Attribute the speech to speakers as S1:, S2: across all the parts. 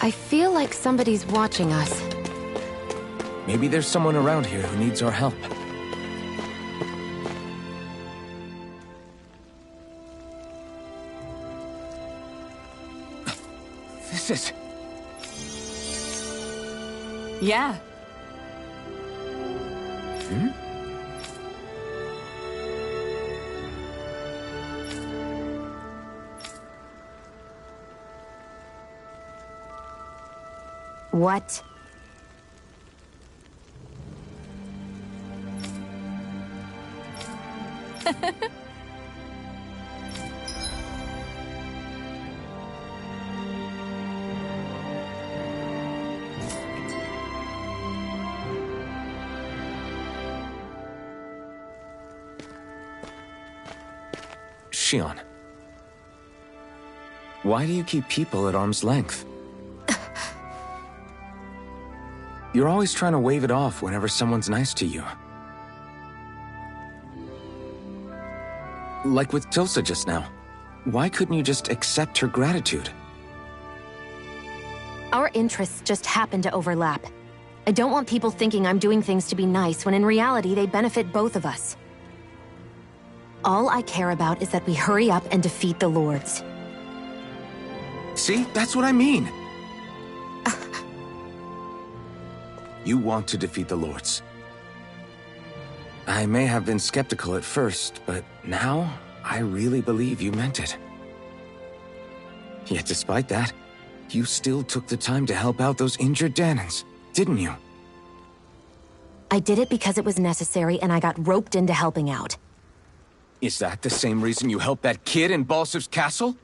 S1: I feel like somebody's watching us.
S2: Maybe there's someone around here who needs our help. This is...
S1: Yeah.
S2: Hmm?
S1: What?
S2: Shion, why do you keep people at arm's length? You're always trying to wave it off whenever someone's nice to you. Like with Tosa just now. Why couldn't you just accept her gratitude?
S1: Our interests just happen to overlap. I don't want people thinking I'm doing things to be nice when in reality they benefit both of us. All I care about is that we hurry up and defeat the Lords.
S2: See? That's what I mean! You want to defeat the Lords. I may have been skeptical at first, but now I really believe you meant it. Yet despite that, you still took the time to help out those injured Danans, didn't you?
S1: I did it because it was necessary and I got roped into helping out.
S2: Is that the same reason you helped that kid in Balsev's castle?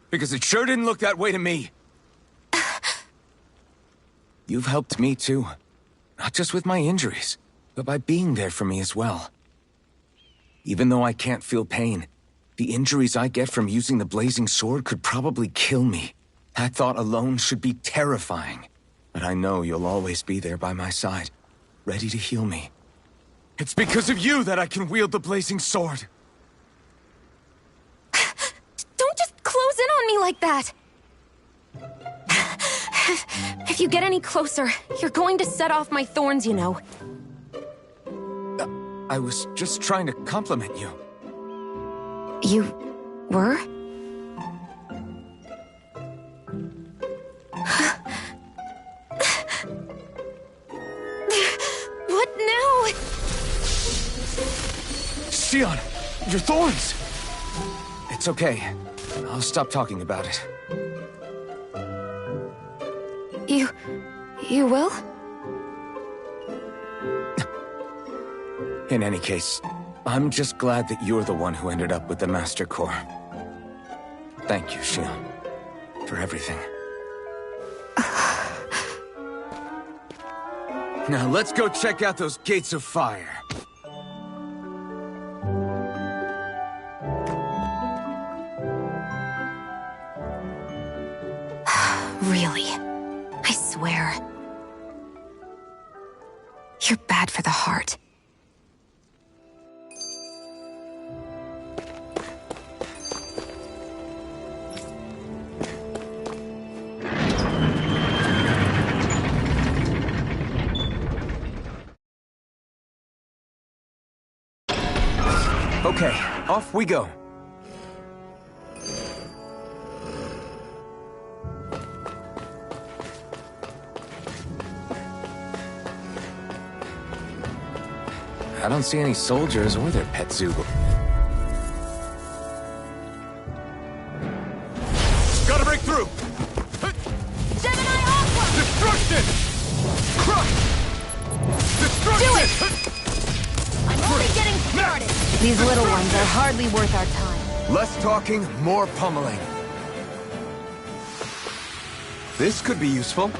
S2: Because it sure didn't look that way to me. You've helped me too. Not just with my injuries, but by being there for me as well. Even though I can't feel pain, the injuries I get from using the blazing sword could probably kill me. That thought alone should be terrifying. But I know you'll always be there by my side, ready to heal me. It's because of you that I can wield the blazing sword.
S1: Don't just close in on me like that! If you get any closer, you're going to set off my thorns, you know.
S2: I was just trying to compliment you.
S1: You were? What now?
S2: Shion, your thorns! It's okay. I'll stop talking about it.
S1: You will?
S2: In any case, I'm just glad that you're the one who ended up with the Master Core. Thank you, Shion, for everything. Now let's go check out those gates of fire.
S1: Really? I swear. You're bad for the heart.
S2: Okay, off we go. I don't see any soldiers or their pet Zoogle. Gotta break through!
S1: Gemini Aqua!
S2: Destruction! Crush! Destruction!
S1: Do it! I'm only getting started. These little ones are hardly worth our time.
S2: Less talking, more pummeling. This could be useful.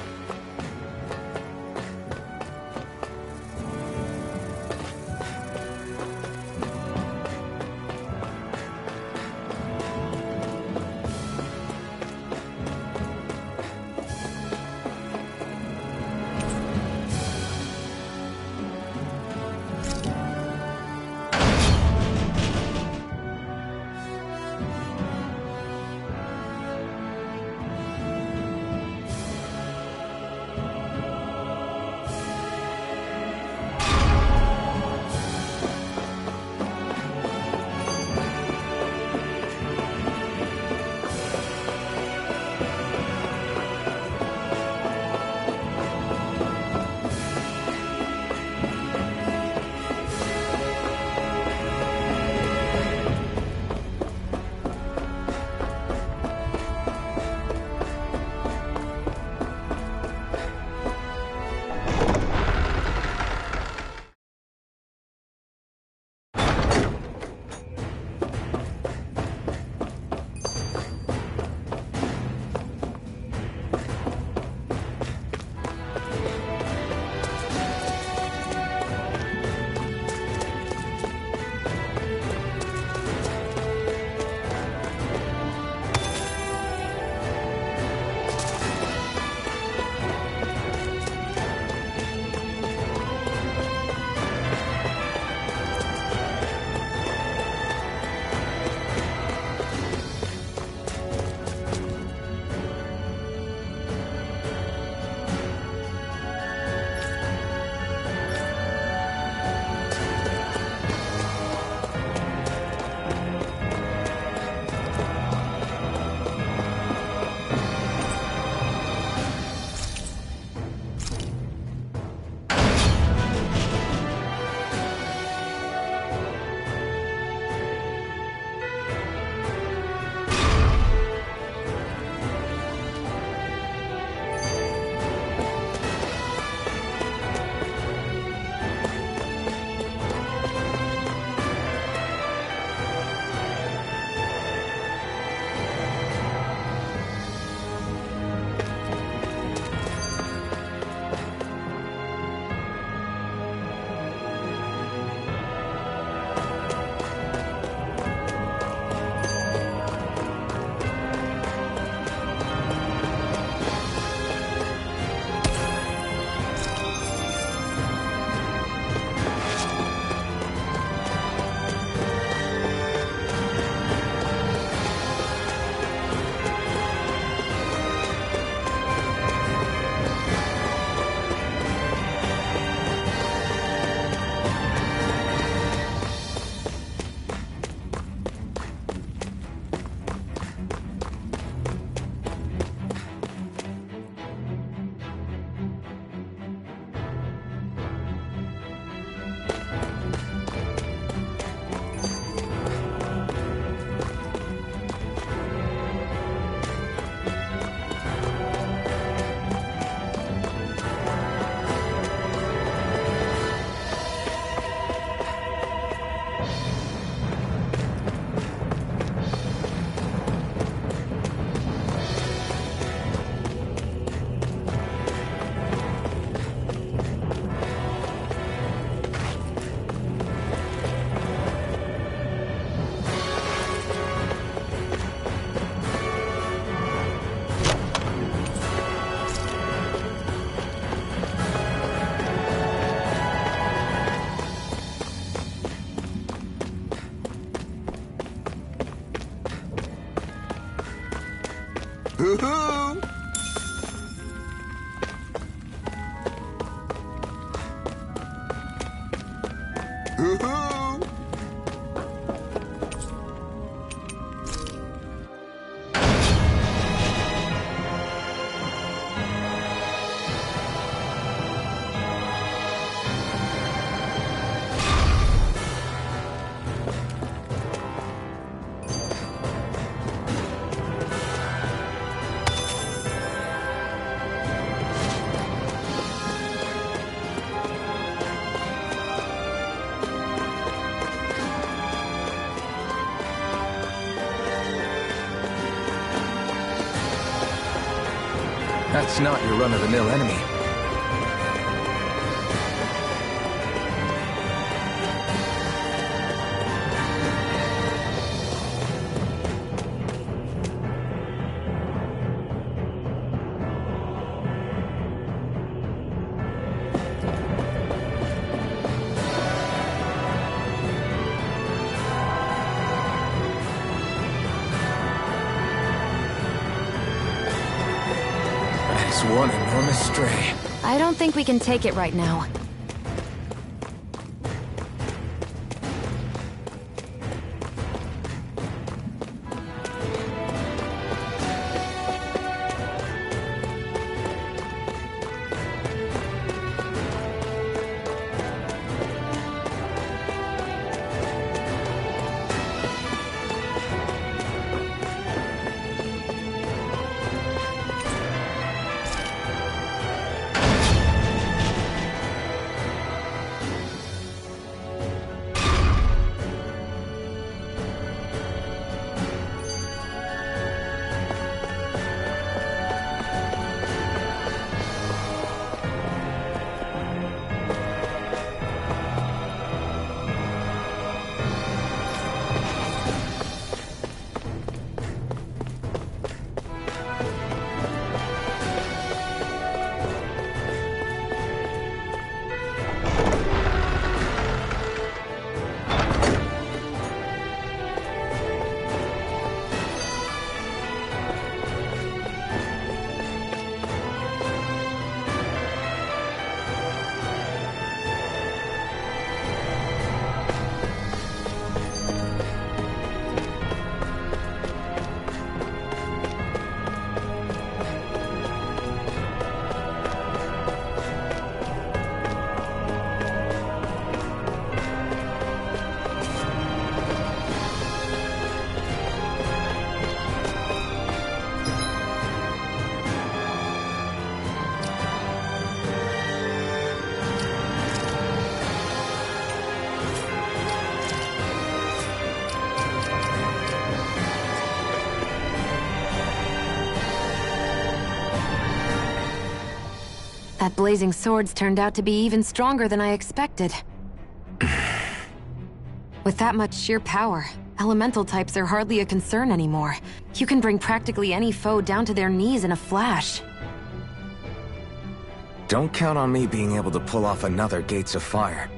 S2: Hoo-hoo! Hoo-hoo! That's not your run-of-the-mill enemy. One enormous stray.
S1: I don't think we can take it right now. That blazing sword's turned out to be even stronger than I expected. With that much sheer power, elemental types are hardly a concern anymore. You can bring practically any foe down to their knees in a flash.
S2: Don't count on me being able to pull off another Gates of Fire.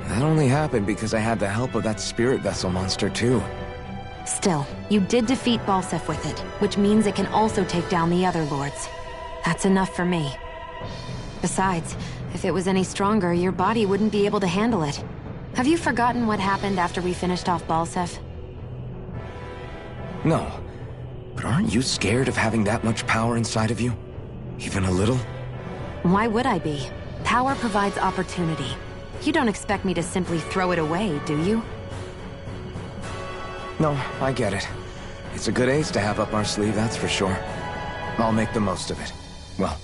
S2: That only happened because I had the help of that spirit vessel monster too.
S1: Still, you did defeat Balsef with it, which means it can also take down the other lords. That's enough for me. Besides, if it was any stronger, your body wouldn't be able to handle it. Have you forgotten what happened after we finished off Balsef?
S2: No. But aren't you scared of having that much power inside of you? Even a little?
S1: Why would I be? Power provides opportunity. You don't expect me to simply throw it away, do you?
S2: No, I get it. It's a good ace to have up our sleeve, that's for sure. I'll make the most of it. Well,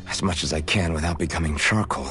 S2: as much as I can without becoming charcoal.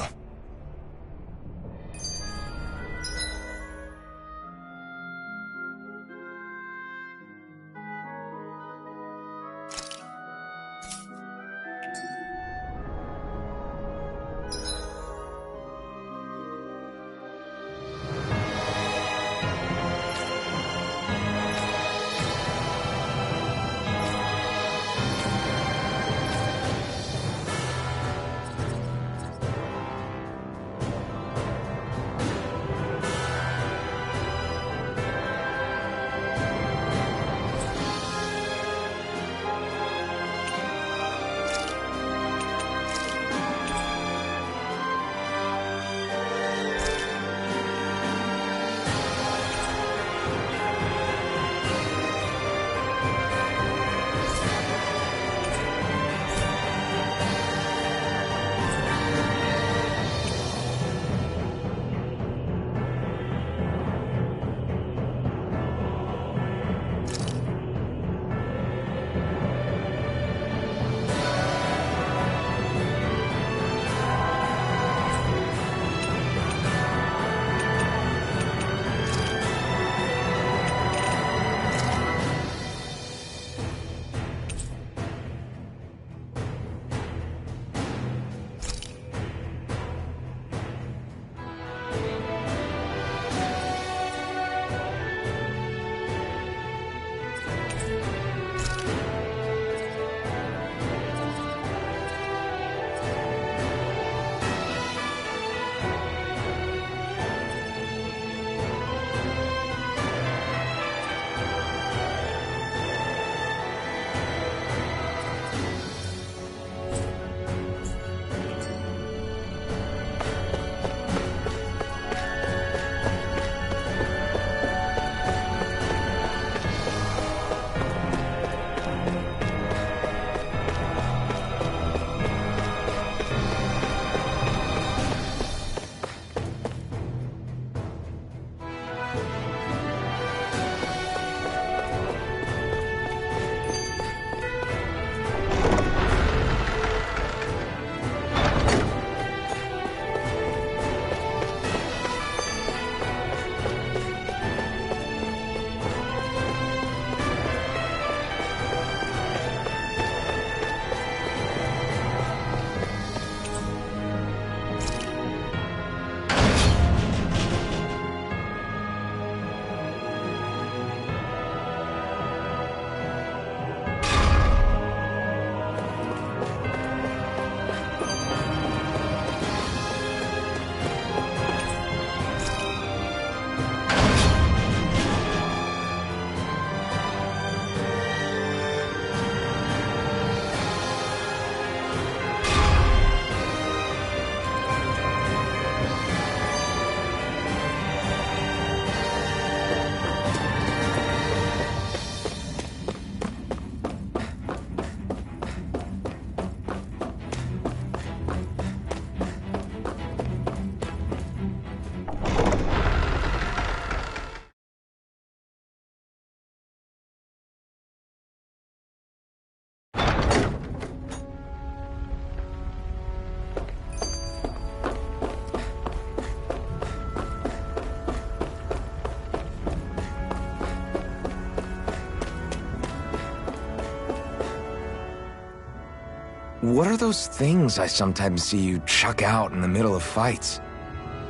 S2: What are those things I sometimes see you chuck out in the middle of fights?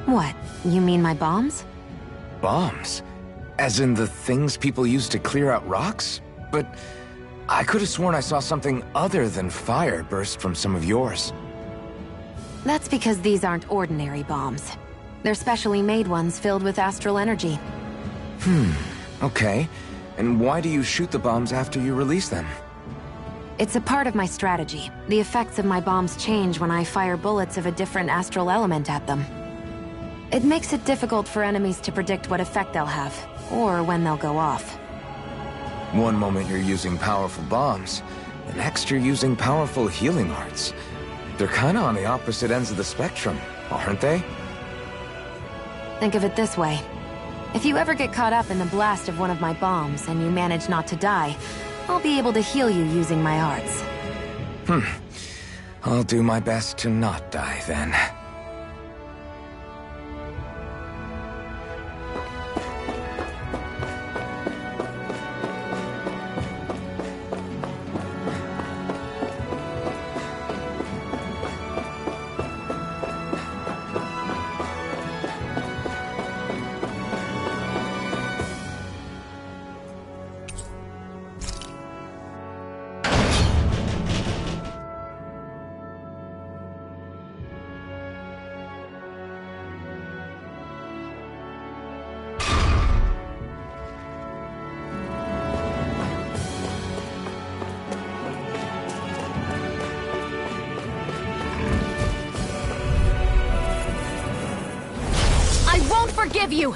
S1: What? You mean my bombs?
S2: Bombs? As in the things people use to clear out rocks? But I could have sworn I saw something other than fire burst from some of yours.
S1: That's because these aren't ordinary bombs. They're specially made ones filled with astral energy.
S2: Okay. And why do you shoot the bombs after you release them?
S1: It's a part of my strategy. The effects of my bombs change when I fire bullets of a different astral element at them. It makes it difficult for enemies to predict what effect they'll have, or when they'll go off.
S2: One moment you're using powerful bombs, the next you're using powerful healing arts. They're kinda on the opposite ends of the spectrum, aren't they?
S1: Think of it this way. If you ever get caught up in the blast of one of my bombs and you manage not to die, I'll be able to heal you using my arts.
S2: I'll do my best to not die then.
S1: Forgive you!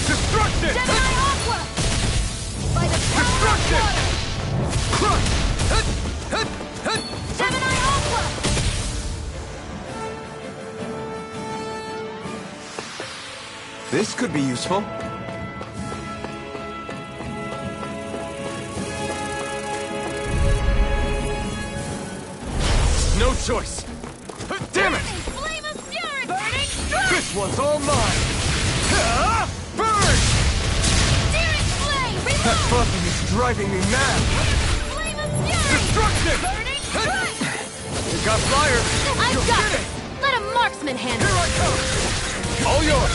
S3: Destruction!
S1: Gemini Aqua! By the power of water! Gemini Aqua!
S2: This could be useful.
S3: No choice. Damn it! This one's all mine! Burn!
S1: Searing flame!
S3: That buzzing is driving me mad!
S1: Flame of fury!
S3: Destruction!
S1: Burning crush!
S3: You got fire!
S1: I've
S3: You'll
S1: got
S3: get
S1: it! Let a marksman handle
S3: Here I come! All yours!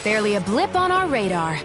S1: Barely a blip on our radar.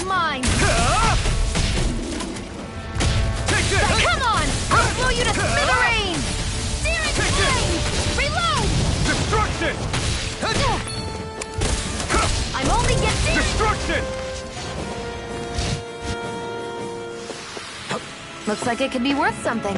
S1: mine!
S3: Take this!
S1: Come on! I'll blow you to smithereens! Searing flames! Reload!
S3: Destruction!
S1: I'm only getting...
S3: Destruction!
S1: Looks like it could be worth something.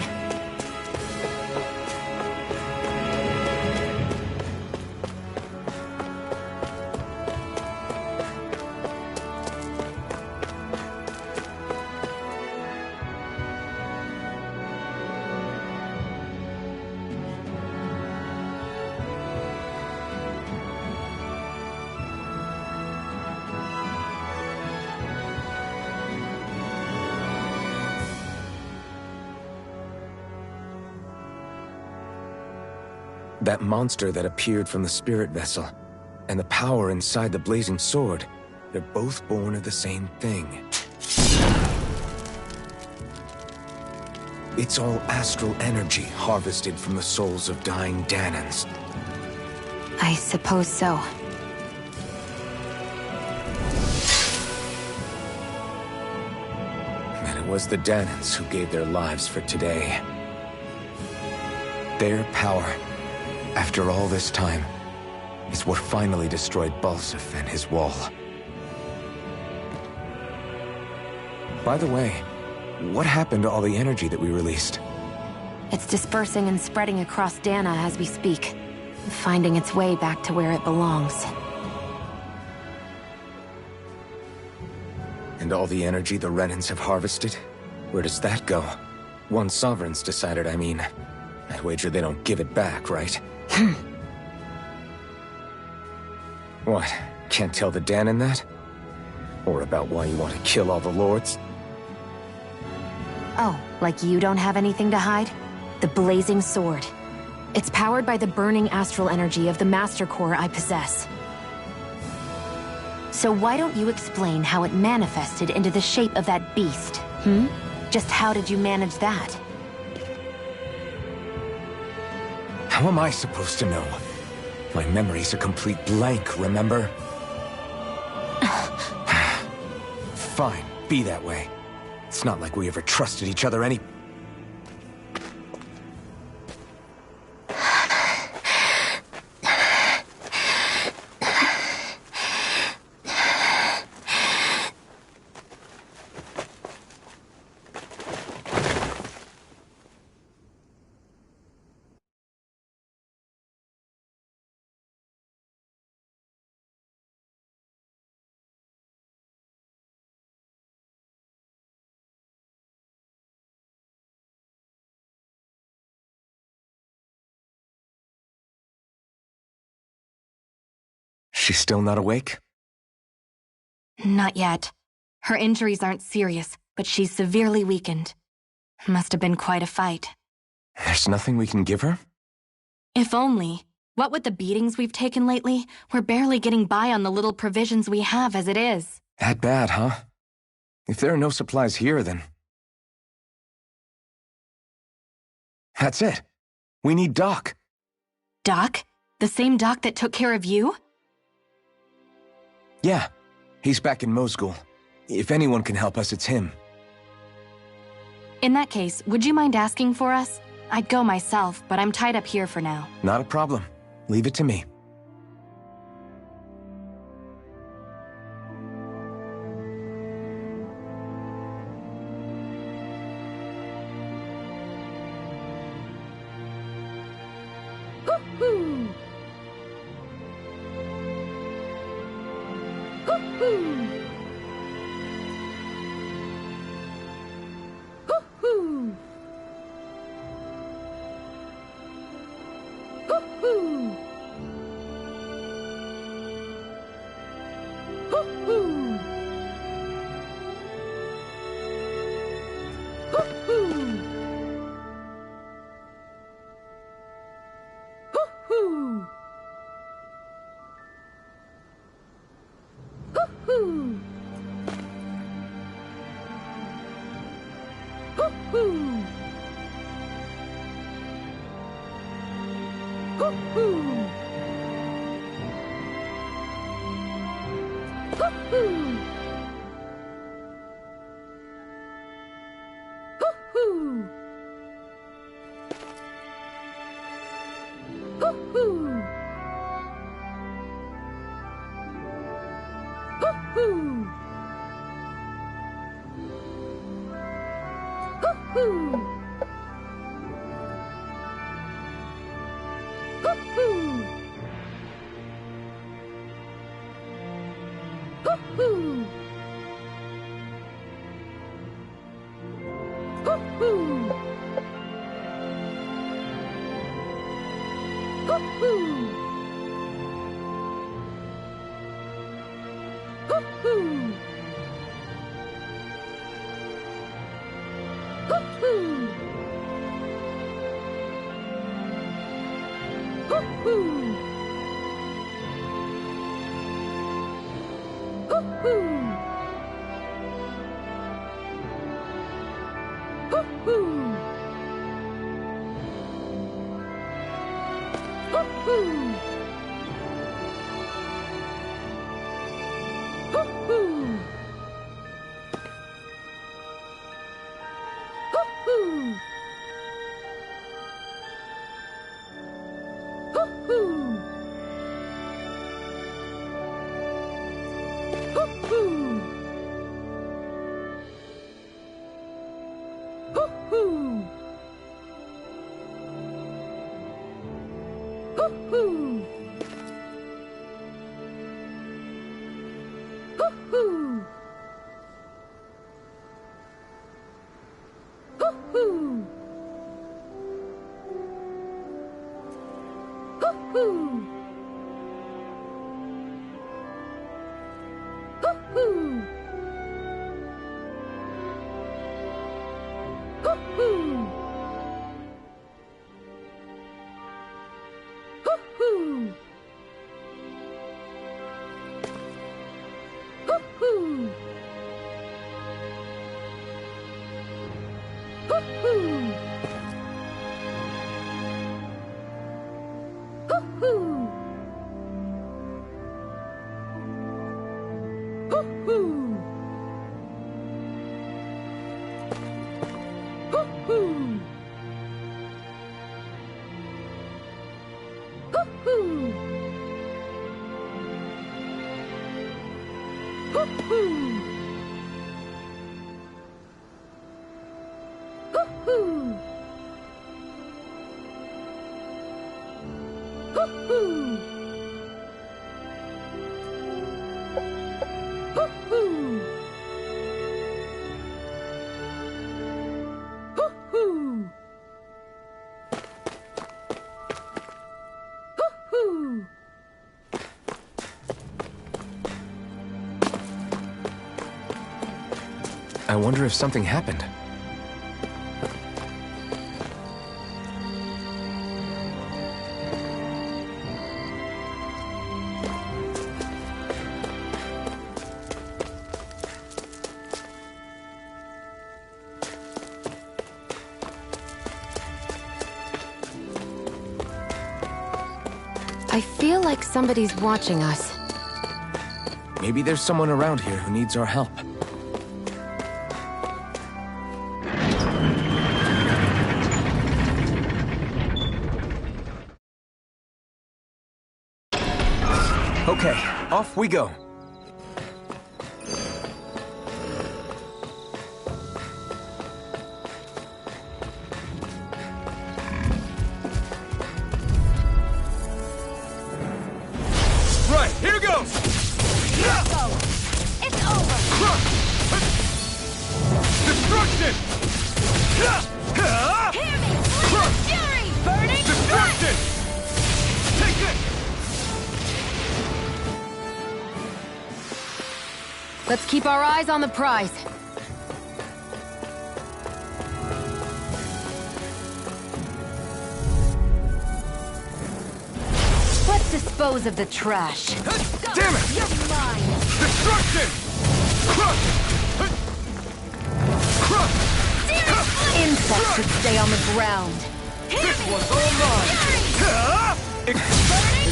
S2: That monster that appeared from the spirit vessel, and the power inside the blazing sword, they're both born of the same thing. It's all astral energy harvested from the souls of dying Danans.
S1: I suppose so.
S2: And it was the Danans who gave their lives for today. Their power, after all this time, is what finally destroyed Balsif and his wall. By the way, what happened to all the energy that we released?
S1: It's dispersing and spreading across Dana as we speak, finding its way back to where it belongs.
S2: And all the energy the Renans have harvested? Where does that go? One sovereign's decided, I mean. I'd wager they don't give it back, right? What? Can't tell the Danan that? Or about why you want to kill all the lords?
S1: Oh, like you don't have anything to hide? The blazing sword. It's powered by the burning astral energy of the Master Core I possess. So why don't you explain how it manifested into the shape of that beast, Just how did you manage that?
S2: How am I supposed to know? My memory's a complete blank, remember? Fine, be that way. It's not like we ever trusted each other any... She's still not awake?
S4: Not yet. Her injuries aren't serious, but she's severely weakened. Must have been quite a fight.
S2: There's nothing we can give her?
S4: If only. What with the beatings we've taken lately, we're barely getting by on the little provisions we have as it is.
S2: That bad, huh? If there are no supplies here, then... That's it. We need Doc.
S4: Doc? The same Doc that took care of you?
S2: Yeah, he's back in Mosgul. If anyone can help us, it's him.
S4: In that case, would you mind asking for us? I'd go myself, but I'm tied up here for now.
S2: Not a problem. Leave it to me. I wonder if something happened.
S1: I feel like somebody's watching us.
S2: Maybe there's someone around here who needs our help. Okay, off we go.
S3: Right, here goes!
S4: Let's go! It's over!
S3: Destruction!
S4: Hear me! Flame of fury! Burning
S3: Destruction! Take it!
S1: Let's keep our eyes on the prize. Let's dispose of the trash.
S3: Damn it!
S4: You're mine!
S3: Destruction!
S1: Insects should stay on the ground.
S3: This one's all mine! It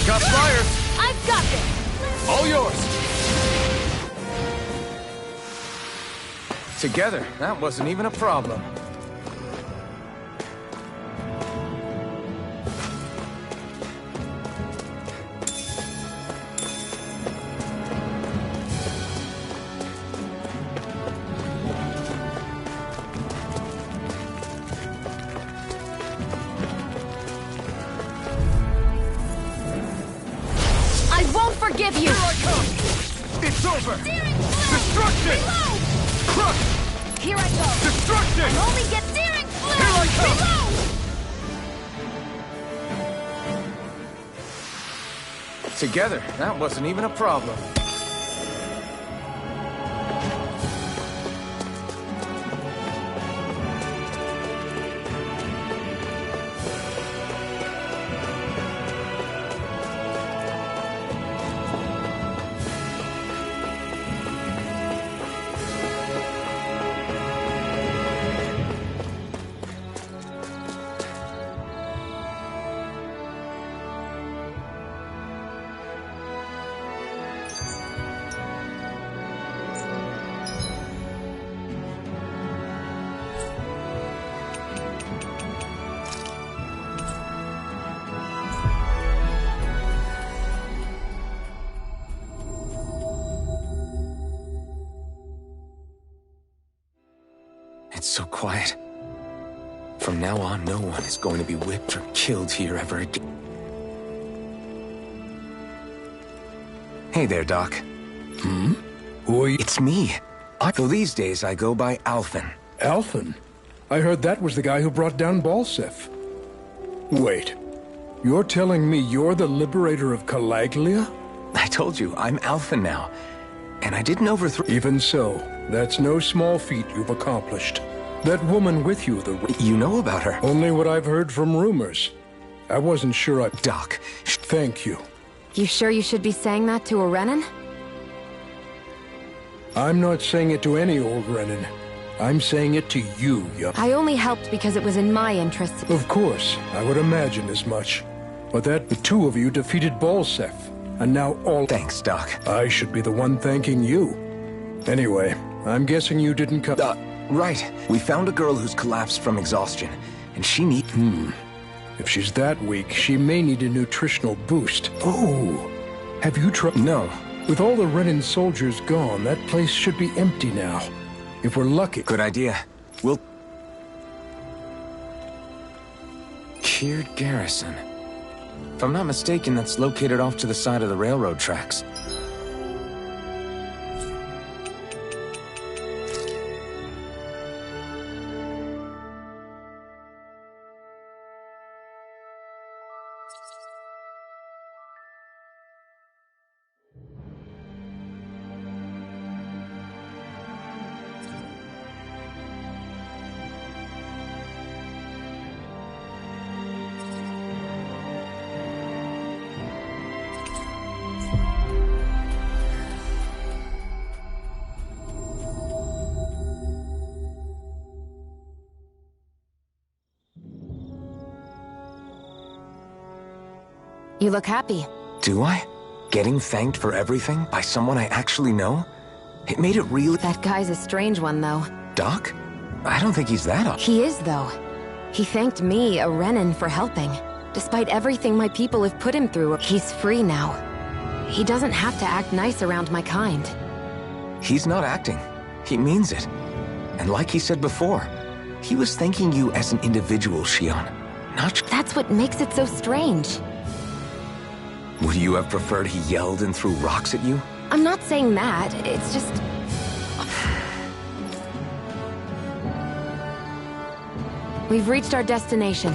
S3: got flyers!
S1: I've got this!
S3: All yours!
S2: Together, that wasn't even a problem.
S3: over!
S1: Steering
S3: Destruction!
S1: Reload!
S3: Crush!
S1: Here I go!
S3: Destruction!
S1: Only get steering fluid!
S3: Here I come!
S1: Reload!
S2: Together, that wasn't even a problem. It's so quiet. From now on, no one is going to be whipped or killed here ever again. Hey there, Doc.
S5: Who are you?
S2: It's me. Though these days I go by Alphen.
S5: Alphen? I heard that was the guy who brought down Balsef. Wait. You're telling me you're the liberator of Calaglia?
S2: I told you, I'm Alphen now. And I didn't overthrow—
S5: Even so, that's no small feat you've accomplished. That woman with you,
S2: You know about her?
S5: Only what I've heard from rumors. I wasn't sure I—
S2: Doc.
S5: Thank you.
S1: You sure you should be saying that to a Renan?
S5: I'm not saying it to any old Renan. I'm saying it to you, young—
S1: I only helped because it was in my interests.
S5: Of course, I would imagine as much. But that the two of you defeated Balsef, and now all—
S2: Thanks, Doc.
S5: I should be the one thanking you. Anyway, I'm guessing you didn't come—
S2: Right. We found a girl who's collapsed from exhaustion, and she needs—
S5: If she's that weak, she may need a nutritional boost. Oh, have you tried—
S2: No.
S5: With all the Renan soldiers gone, that place should be empty now. If we're lucky—
S2: Good idea. We'll— Keared Garrison. If I'm not mistaken, that's located off to the side of the railroad tracks.
S1: You look happy.
S2: Do I? Getting thanked for everything by someone I actually know? It made it really—
S1: That guy's a strange one, though.
S2: Doc? I don't think he's that up.
S1: He is, though. He thanked me, a Renan, for helping. Despite everything my people have put him through, he's free now. He doesn't have to act nice around my kind.
S2: He's not acting. He means it. And like he said before, he was thanking you as an individual, Shion. Not—
S1: That's what makes it so strange.
S2: Would you have preferred he yelled and threw rocks at you?
S1: I'm not saying that, it's just... We've reached our destination.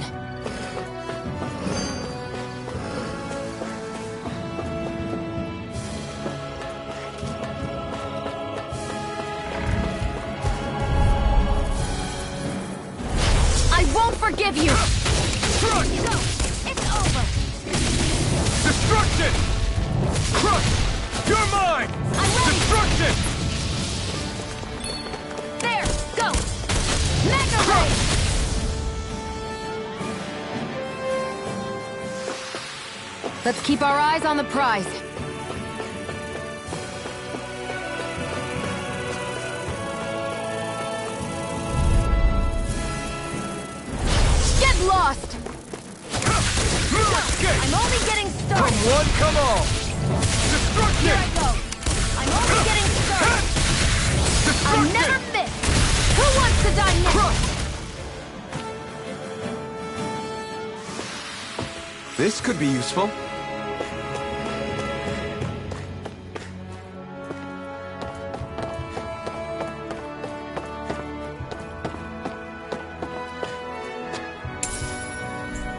S1: I won't forgive you!
S3: Crush!
S1: Go! It's over!
S3: Destruction! Crush! You're mine!
S1: I'm ready!
S3: Destruction!
S1: There! Go! Mega Ray! Let's keep our eyes on the prize. Get lost!
S3: No escape!
S1: I'm only getting
S3: Come
S1: started.
S3: one, come all!
S1: Here
S3: Destruction!
S1: I go. I'm only getting started. I'll
S3: Destruction!
S1: never miss. Who wants to die next?
S3: Crush!
S2: This could be useful.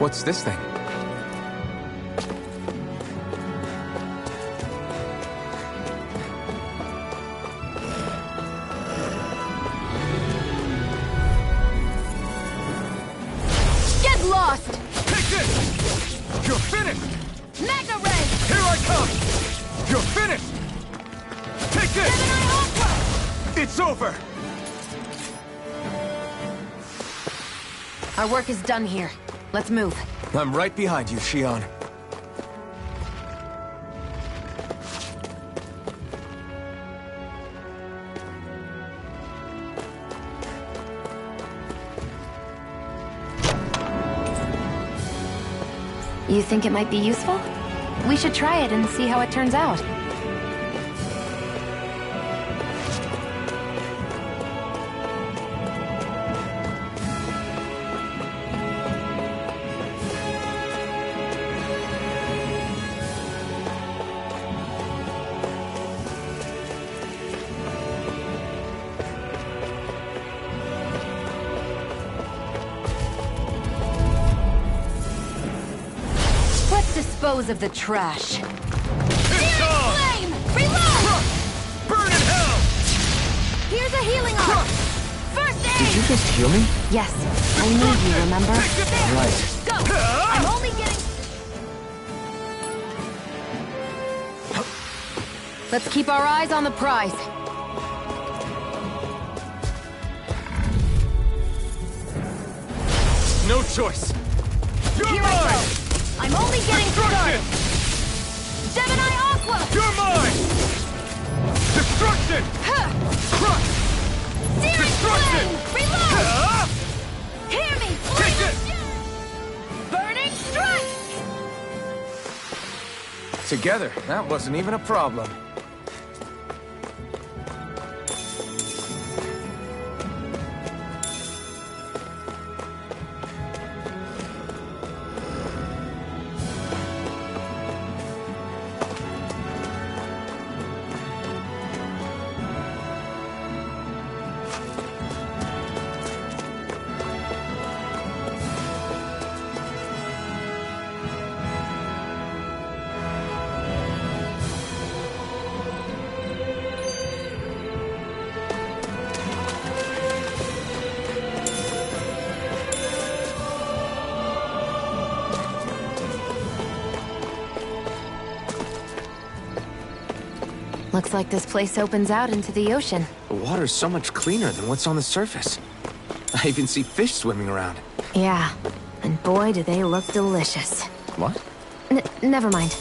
S2: What's this thing?
S1: Get lost!
S3: Take this! You're finished!
S1: Mega Ray!
S3: Here I come! You're finished! Take this! It's over!
S1: Our work is done here. Let's move.
S2: I'm right behind you, Shion.
S1: You think it might be useful? We should try it and see how it turns out. Dispose of the trash.
S3: It's on!
S1: Flame! Reload!
S3: Burn in hell!
S1: Here's a healing arc! First aid!
S2: Did you just heal me?
S1: Yes. I need you, remember?
S2: Right.
S1: Go! I'm only getting... Let's keep our eyes on the prize.
S3: No choice! You're
S1: Here I
S3: mine!
S1: go! I'm only getting started! Gemini Aqua!
S3: You're mine! Destruction! Crush!
S1: Searing
S3: Destruction!
S1: flame! Reload! Hear me!
S3: Take it!
S1: Burning strike!
S2: Together, that wasn't even a problem.
S1: Looks like this place opens out into the ocean.
S2: The water's so much cleaner than what's on the surface. I even see fish swimming around.
S1: Yeah, and boy do they look delicious.
S2: What?
S1: Never mind.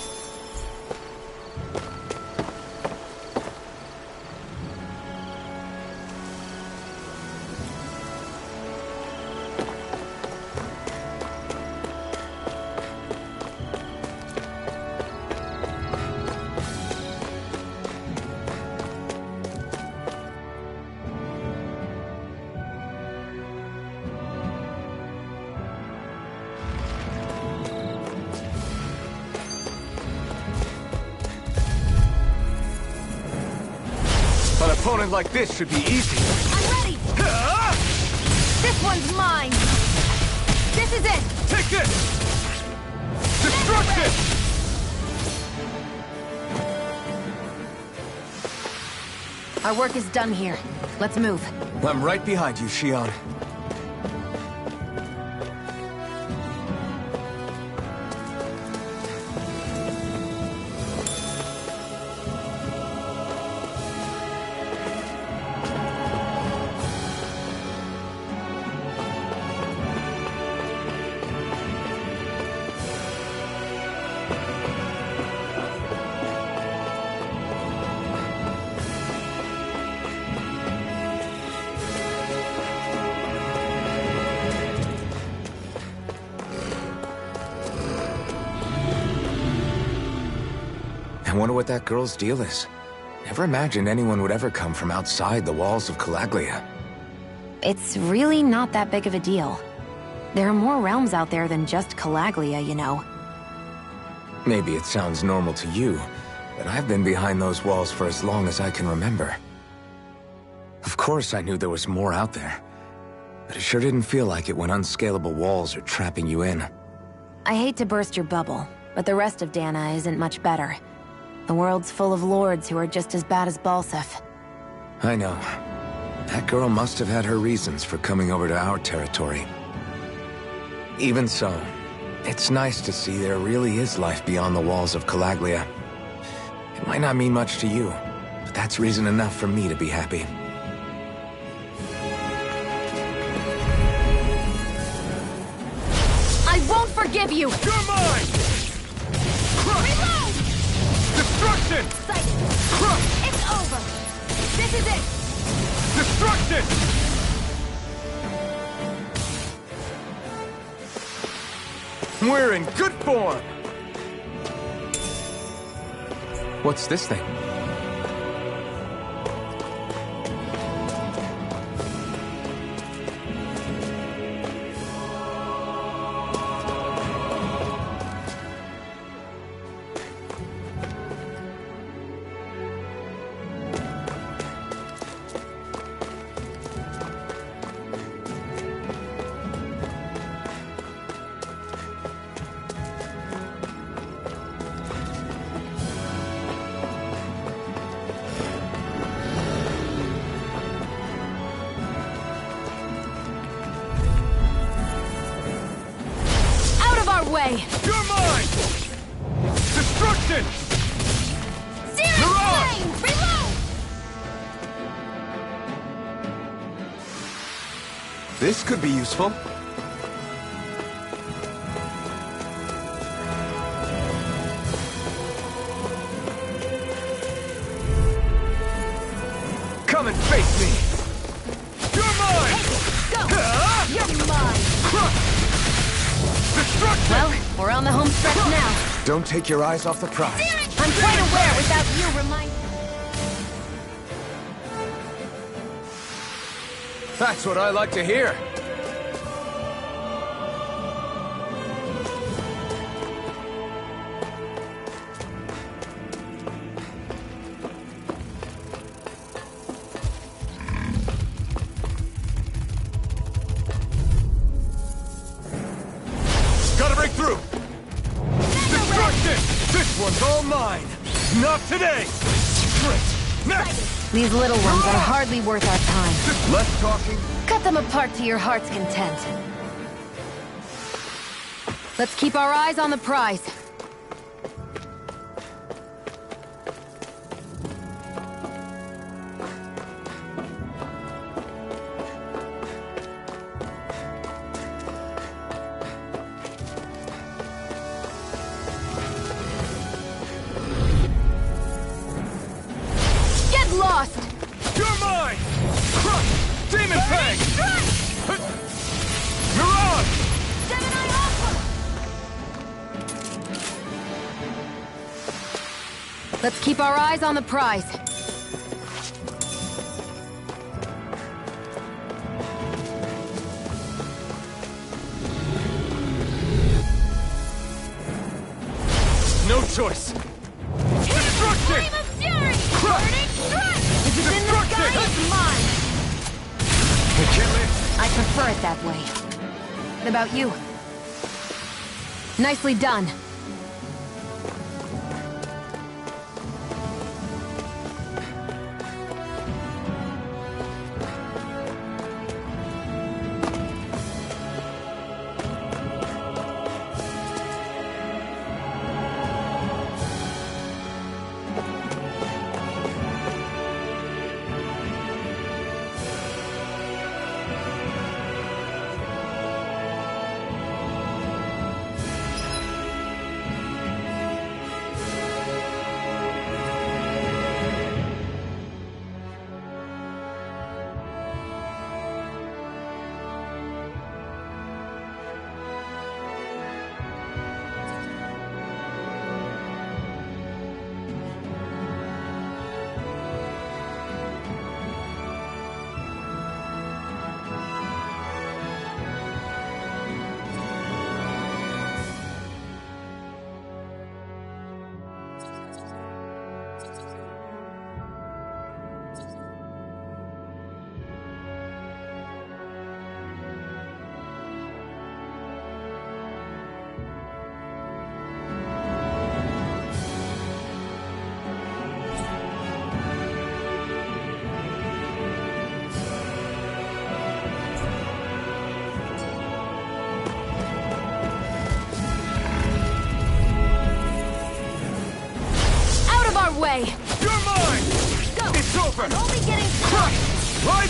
S2: An opponent like this should be easy.
S1: I'm ready! This one's mine! This is it!
S3: Take this! Destruction!
S1: Our work is done here. Let's move.
S2: I'm right behind you, Shion. I wonder what that girl's deal is. Never imagined anyone would ever come from outside the walls of Calaglia.
S1: It's really not that big of a deal. There are more realms out there than just Calaglia, you know.
S2: Maybe it sounds normal to you, but I've been behind those walls for as long as I can remember. Of course I knew there was more out there, but it sure didn't feel like it when unscalable walls are trapping you in.
S1: I hate to burst your bubble, but the rest of Dana isn't much better. The world's full of lords who are just as bad as Balsef.
S2: I know. That girl must have had her reasons for coming over to our territory. Even so, it's nice to see there really is life beyond the walls of Calaglia. It might not mean much to you, but that's reason enough for me to be happy.
S1: I won't forgive you!
S3: You're mine! Crush!
S1: Reload!
S3: Destruction!
S1: Sighted!
S3: Crush!
S1: It's over! This is it!
S3: Destruction! We're in good form!
S2: What's this thing?
S1: Way.
S3: You're mine! Destruction!
S1: Searing flame! Reload!
S2: This could be useful.
S3: Come and face me! You're mine!
S1: Go! You're mine!
S3: Crush! Destruction!
S1: Well, we're on the home stretch now.
S2: Don't take your eyes off the prize.
S1: I'm quite aware without you reminding.
S3: That's what I like to hear. Gotta break through! Destruction! This one's all mine! Not today! Great! Next!
S1: These little ones are hardly worth our time.
S3: Just less talking.
S1: Cut them apart to your heart's content. Let's keep our eyes on the prize. Lost!
S3: You're mine! Crush! Demon Fang! Mirage!
S1: Gemini Aqua! Let's keep our eyes on the prize.
S3: No choice! Destruction!
S1: Flame of Fury!
S3: Crush!
S1: Burning Strike! If it's in the sky, it's mine!
S3: I can't live.
S1: I prefer it that way. What about you? Nicely done.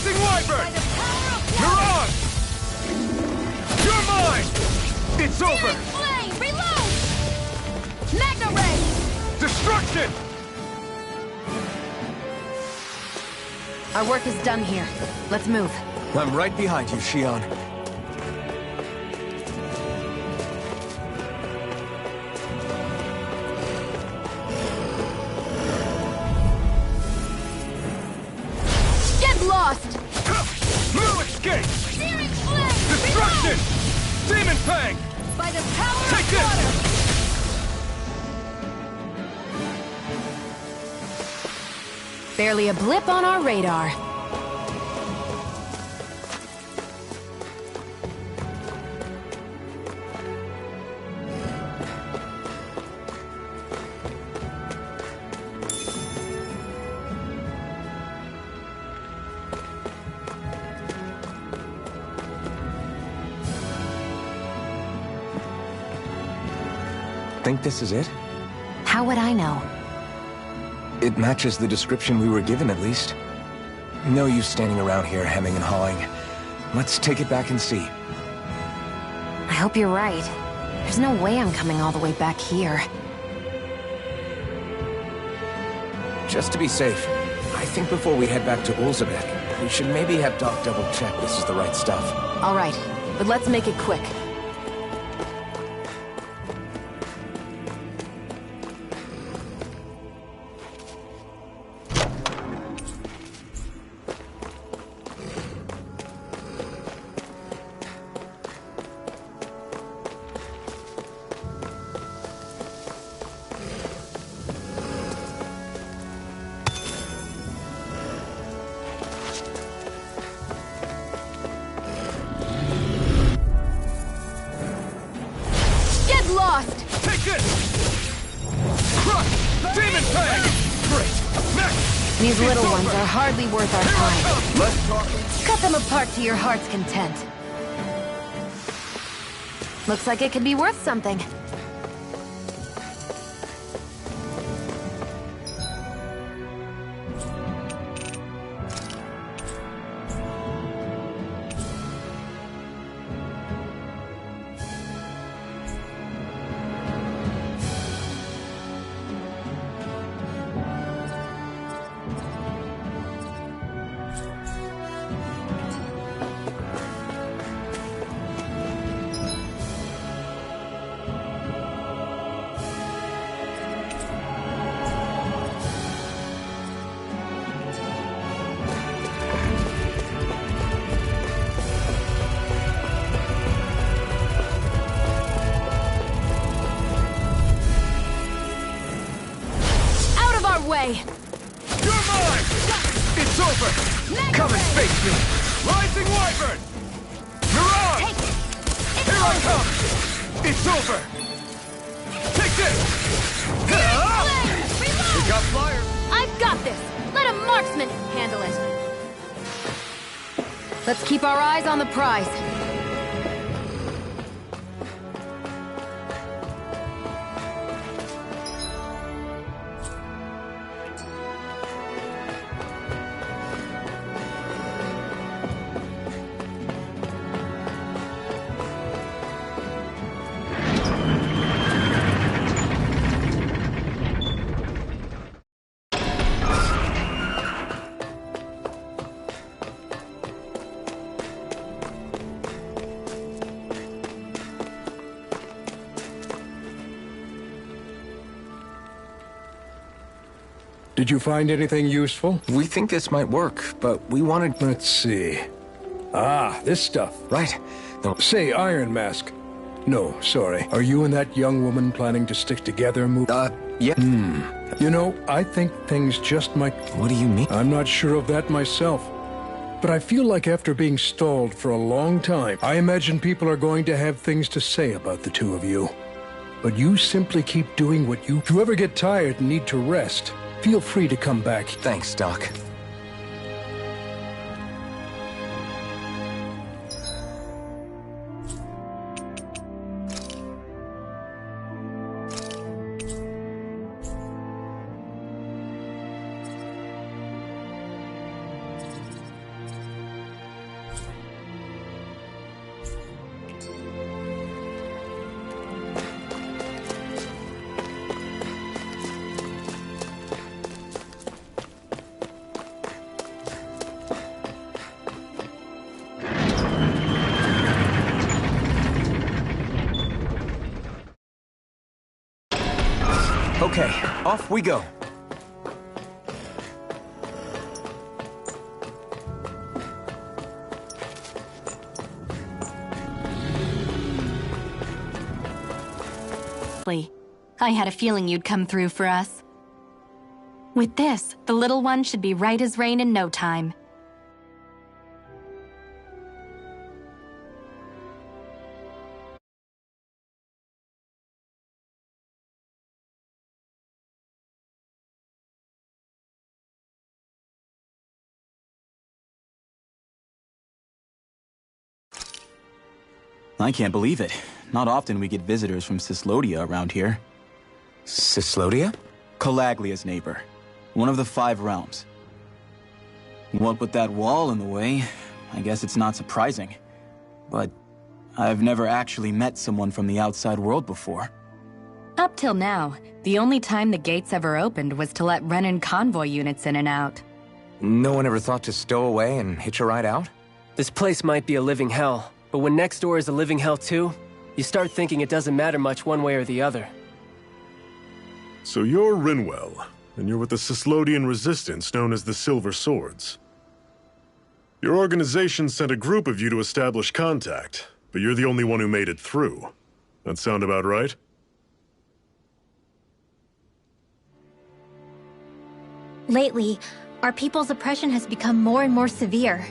S3: Rising Wyvern! You're on! You're mine! It's over!
S1: Flame! Reload! Magna Ray!
S3: Destruction!
S1: Our work is done here. Let's move.
S2: I'm right behind you, Shion.
S1: Get lost!
S3: No escape!
S1: Searing flame!
S3: Destruction! Demon Fang!
S1: By the power
S3: Take
S1: of
S3: this!
S1: water! Barely a blip on our radar.
S2: Think this is it?
S1: How would I know?
S2: It matches the description we were given, at least. No use standing around here hemming and hawing. Let's take it back and see.
S1: I hope you're right. There's no way I'm coming all the way back here.
S2: Just to be safe, I think before we head back to Ulzabek, we should maybe have Doc double-check this is the right stuff.
S1: All right, but let's make it quick. Lost!
S3: Take this! Crush! Demon Fang! Great! Next!
S1: These little
S3: It's
S1: ones
S3: over.
S1: are hardly worth our
S3: Here I
S1: time.
S3: come! Let's talk.
S1: Cut them apart to your heart's content. Looks like it could be worth something. Way.
S3: You're mine! It's over!
S1: Magna
S3: Come and
S1: Ray.
S3: face me! Rising Wyvern! You're on!
S1: Take it! It's
S3: Here I
S1: over.
S3: come! It's over! Take this!
S1: Flame! Reload!
S3: We got flyers!
S1: I've got this! Let a marksman handle it! Let's keep our eyes on the prize.
S5: Did you find anything useful?
S2: We think this might work, but we wanted...
S5: Let's see. Ah, this stuff.
S2: Right. No,
S5: Say, Iron Mask. No, sorry. Are you and that young woman planning to stick together?
S2: yeah.
S5: You know, I think things just might...
S2: What do you mean?
S5: I'm not sure of that myself. But I feel like after being stalled for a long time, I imagine people are going to have things to say about the two of you. But you simply keep doing what you... If you ever get tired and need to rest, feel free to come back.
S2: Thanks, Doc. Okay, off we go.
S4: I had a feeling you'd come through for us. With this, the little one should be right as rain in no time.
S6: I can't believe it. Not often we get visitors from Cislodia around here.
S2: Cislodia?
S6: Calaglia's neighbor. One of the 5 realms. What with that wall in the way, I guess it's not surprising. But I've never actually met someone from the outside world before.
S4: Up till now, the only time the gates ever opened was to let Renan convoy units in and out.
S2: No one ever thought to stow away and hitch a ride out?
S7: This place might be a living hell, but when next door is a living hell too, you start thinking it doesn't matter much one way or the other.
S8: So you're Rinwell, and you're with the Cislodian resistance known as the Silver Swords. Your organization sent a group of you to establish contact, but you're the only one who made it through. That sound about right?
S9: Lately, our people's oppression has become more and more severe.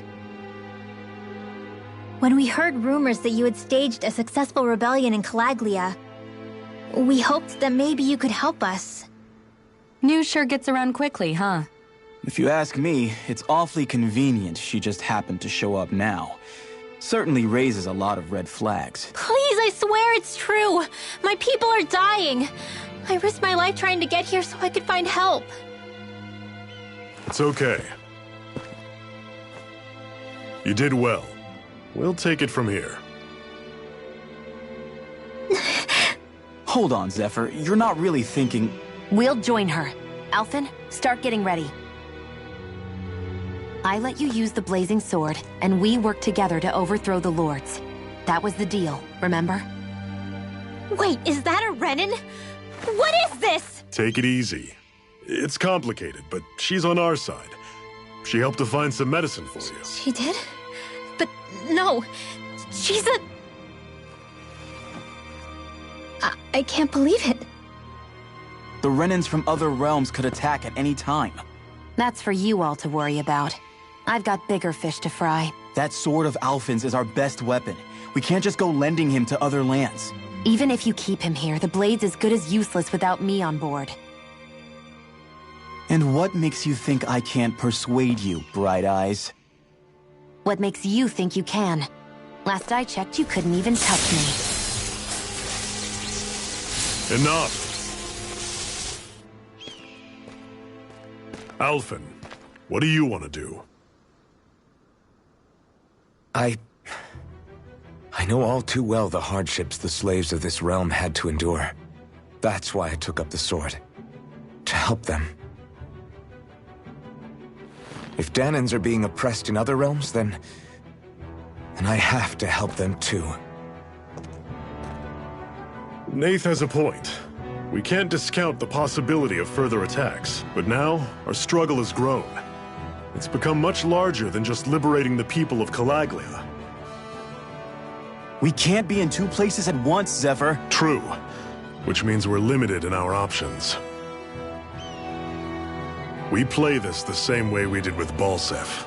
S9: When we heard rumors that you had staged a successful rebellion in Calaglia, we hoped that maybe you could help us.
S4: News sure gets around quickly, huh?
S6: If you ask me, it's awfully convenient she just happened to show up now. Certainly raises a lot of red flags.
S9: Please, I swear it's true! My people are dying! I risked my life trying to get here so I could find help.
S8: It's okay. You did well. We'll take it from here.
S6: Hold on, Zephyr. You're not really thinking...
S1: We'll join her. Alphen, start getting ready. I let you use the blazing sword, and we worked together to overthrow the lords. That was the deal, remember?
S9: Wait, is that a Renan? What is this?
S8: Take it easy. It's complicated, but she's on our side. She helped to find some medicine for you.
S9: She did? But no, she's a... I can't believe it.
S6: The Renans from other realms could attack at any time.
S1: That's for you all to worry about. I've got bigger fish to fry.
S6: That sword of Alphen's is our best weapon. We can't just go lending him to other lands.
S1: Even if you keep him here, the blade's as good as useless without me on board.
S6: And what makes you think I can't persuade you, Bright Eyes?
S1: What makes you think you can? Last I checked, you couldn't even touch me.
S8: Enough! Alphen, what do you want to do?
S2: I know all too well the hardships the slaves of this realm had to endure. That's why I took up the sword. To help them. If Danans are being oppressed in other realms, then I have to help them too.
S8: Nath has a point. We can't discount the possibility of further attacks, but now our struggle has grown. It's become much larger than just liberating the people of Calaglia.
S6: We can't be in 2 places at once, Zephyr.
S8: True, which means we're limited in our options. We play this the same way we did with Balsef.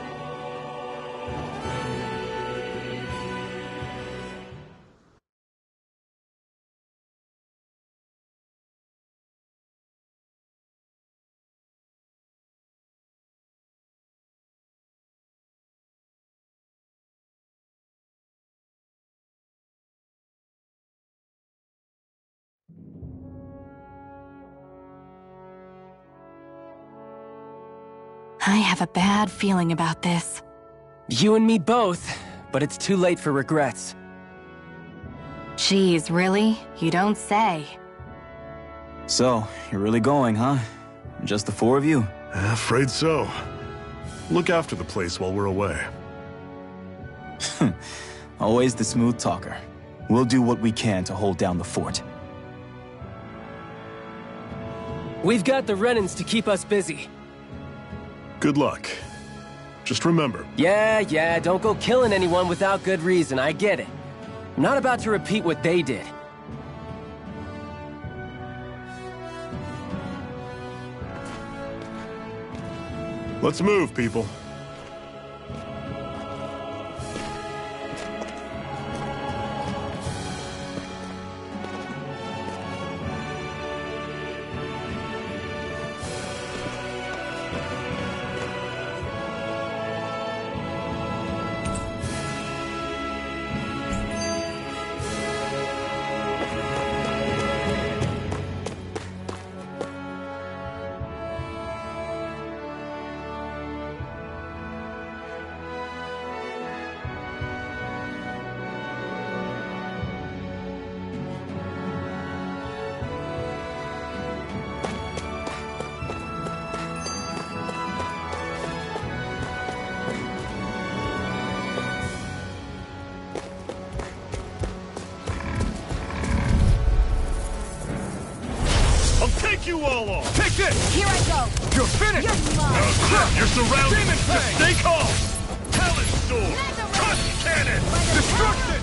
S4: I have a bad feeling about this.
S7: You and me both, but it's too late for regrets.
S4: Geez, really? You don't say.
S6: So, you're really going, huh? Just the 4 of you?
S8: Afraid so. Look after the place while we're away.
S6: Always the smooth talker. We'll do what we can to hold down the fort.
S7: We've got the Renans to keep us busy.
S8: Good luck. Just remember.
S7: Yeah, don't go killing anyone without good reason, I get it. I'm not about to repeat what they did.
S8: Let's move, people. You all off!
S3: Take this!
S4: Here I go!
S3: You're finished!
S8: You're surrounded!
S3: Demon
S8: Just
S3: Fang!
S8: stay calm! Talon Storm! Cut cannon!
S3: Destruction!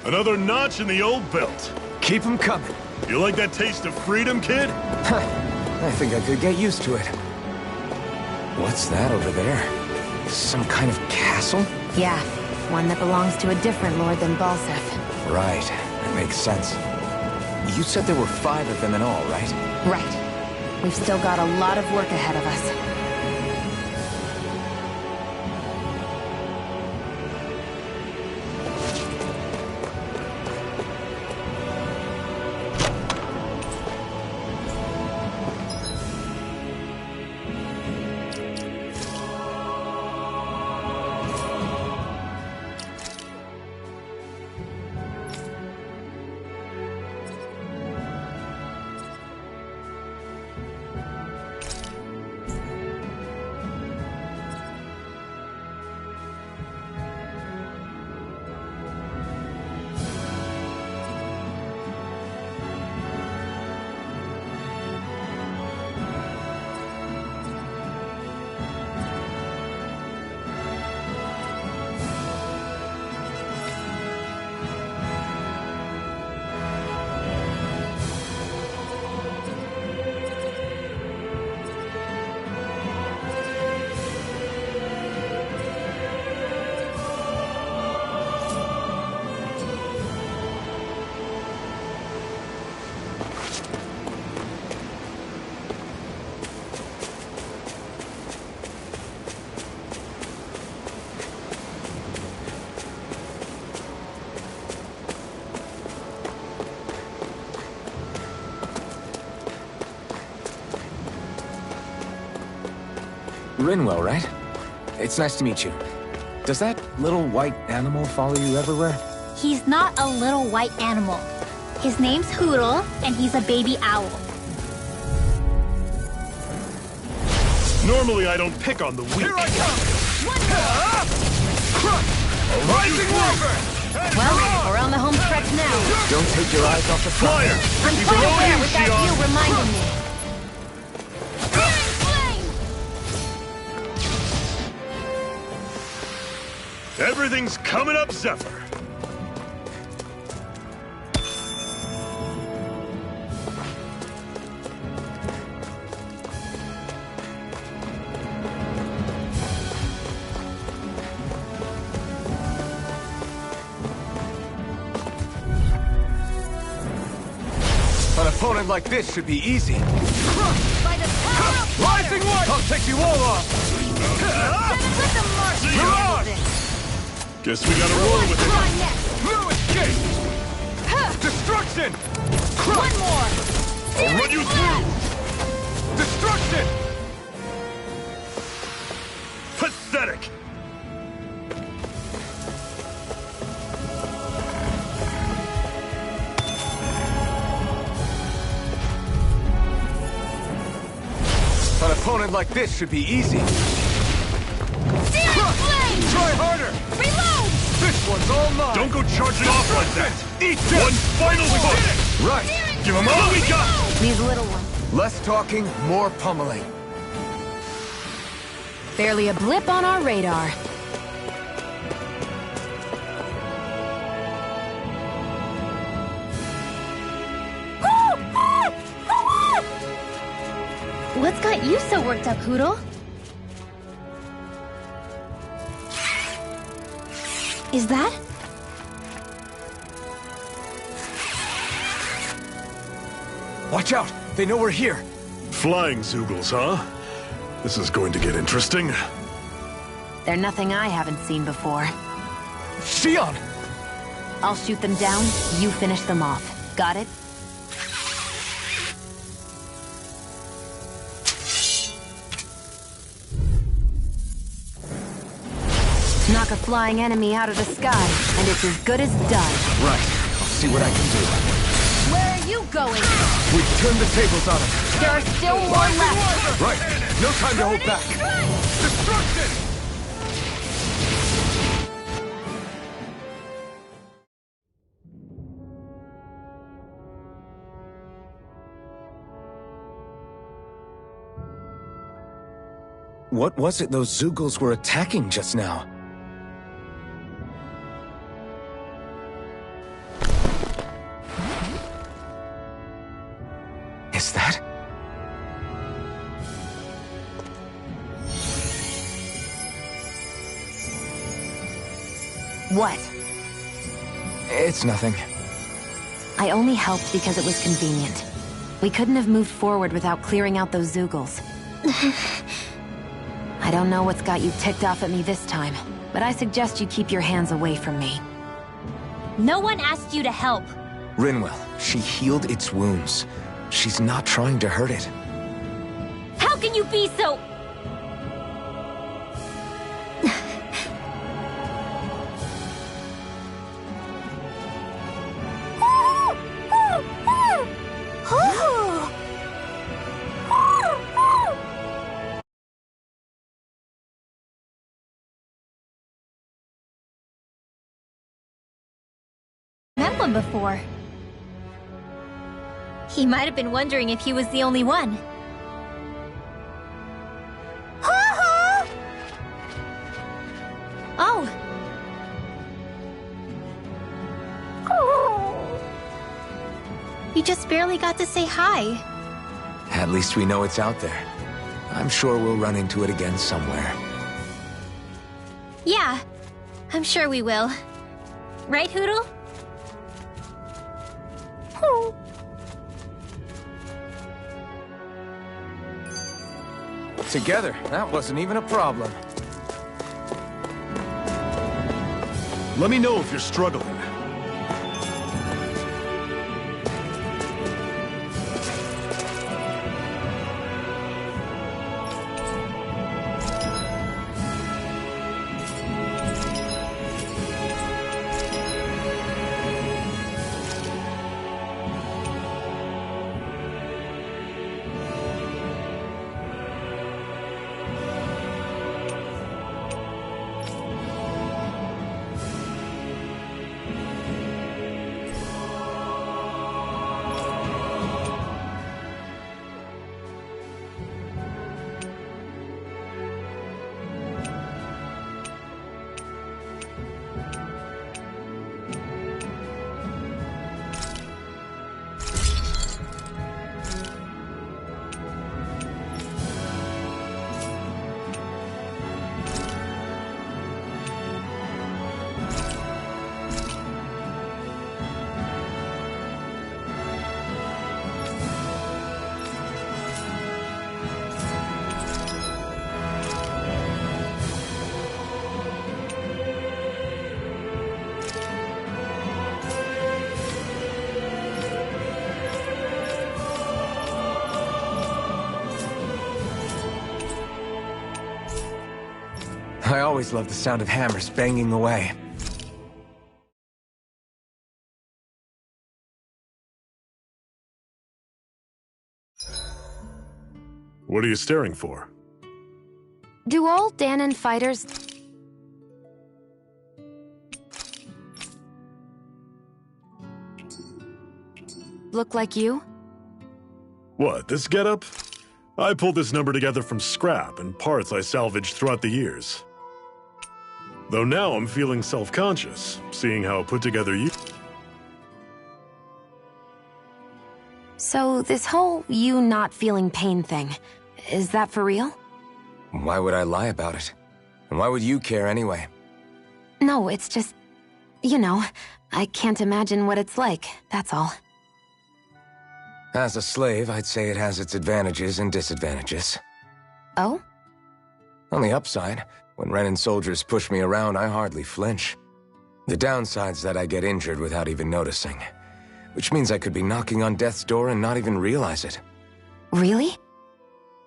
S8: Another notch in the old belt.
S2: Keep them coming.
S8: You like that taste of freedom, kid?
S2: I think I could get used to it. What's that over there? Some kind of castle?
S1: Yeah, one that belongs to a different lord than Balseth.
S2: Right, that makes sense. You said there were 5 of them in all, right?
S1: Right. We've still got a lot of work ahead of us.
S2: Rinwell, right? It's nice to meet you. Does that little white animal follow you everywhere?
S9: He's not a little white animal. His name's Hoodle, and he's a baby owl.
S8: Normally I don't pick on the weak.
S3: Here I come! A rising reaper!
S1: Well, we're on the home stretch now.
S2: Don't take your eyes off the
S8: Fire!
S1: I'm
S8: Keep
S1: quite
S8: it on
S1: aware
S8: you,
S1: without
S8: Shion!
S1: you reminding me.
S8: Everything's coming up, Zephyr.
S2: An opponent like this should be easy.
S4: By the power of
S3: Rising one! I'll take you all off!
S4: let the march
S8: See
S4: handle
S8: ya.
S4: this.
S8: Guess we gotta roll with it.
S4: Try next.
S3: No escape! Destruction!
S4: One more.
S8: I'll run you through!
S3: Destruction!
S8: Pathetic!
S2: An opponent like this should be easy.
S4: Searing flame.
S3: Try harder!
S4: Reload.
S3: This one's all mine!
S8: Don't go charging off like that!
S3: Eat this!
S8: One final push!
S2: Right.
S8: Give him all we got!
S1: These little ones.
S2: Less talking, more pummeling.
S1: Barely a blip on our radar.
S9: What's got you so worked up, Hoodle? Is that?
S2: Watch out! They know we're here.
S8: Flying Zoogles, huh? This is going to get interesting.
S1: They're nothing I haven't seen before.
S2: Xion!
S1: I'll shoot them down, you finish them off. Got it? Knock a flying enemy out of the sky, and it's as good as done.
S2: Right. I'll see what I can do.
S1: Where are you going?
S2: We've turned the tables on them.
S1: There are still more left.
S2: Right. No time to hold back.
S3: Destruction!
S2: What was it those Zoogles were attacking just now? Is that?
S1: What?
S2: It's nothing.
S1: I only helped because it was convenient. We couldn't have moved forward without clearing out those Zoogles. I don't know what's got you ticked off at me this time, but I suggest you keep your hands away from me.
S9: No one asked you to help.
S2: Rinwell, she healed its wounds. She's not trying to hurt it.
S9: How can you be so... Met one before. He might have been wondering if he was the only one. Oh. You just barely got to say hi.
S2: At least we know it's out there. I'm sure we'll run into it again somewhere.
S9: Yeah, I'm sure we will. Right, Hoodle?
S2: Together, that wasn't even a problem.
S8: Let me know if you're struggling.
S2: I always love the sound of hammers banging away.
S8: What are you staring for?
S1: Do all Danon fighters... look like you?
S8: What, this getup? I pulled this number together from scrap and parts I salvaged throughout the years. Though now I'm feeling self-conscious, seeing how put together you...
S1: So this whole you not feeling pain thing, is that for real?
S2: Why would I lie about it? And why would you care anyway?
S1: No, it's just... You know, I can't imagine what it's like, that's all.
S2: As a slave, I'd say it has its advantages and disadvantages.
S1: Oh?
S2: On the upside, when Renan soldiers push me around, I hardly flinch. The downside's that I get injured without even noticing. Which means I could be knocking on death's door and not even realize it.
S1: Really?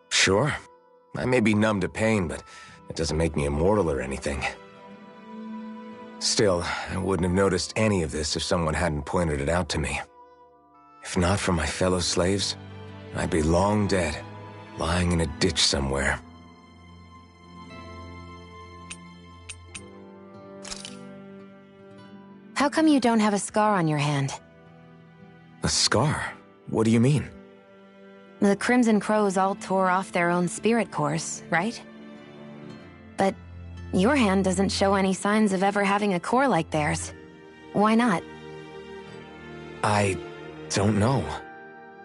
S2: Sure. I may be numb to pain, but it doesn't make me immortal or anything. Still, I wouldn't have noticed any of this if someone hadn't pointed it out to me. If not for my fellow slaves, I'd be long dead, lying in a ditch somewhere.
S1: How come you don't have a scar on your hand?
S2: A scar? What do you mean?
S1: The Crimson Crows all tore off their own spirit cores, right? But your hand doesn't show any signs of ever having a core like theirs. Why not?
S2: I don't know.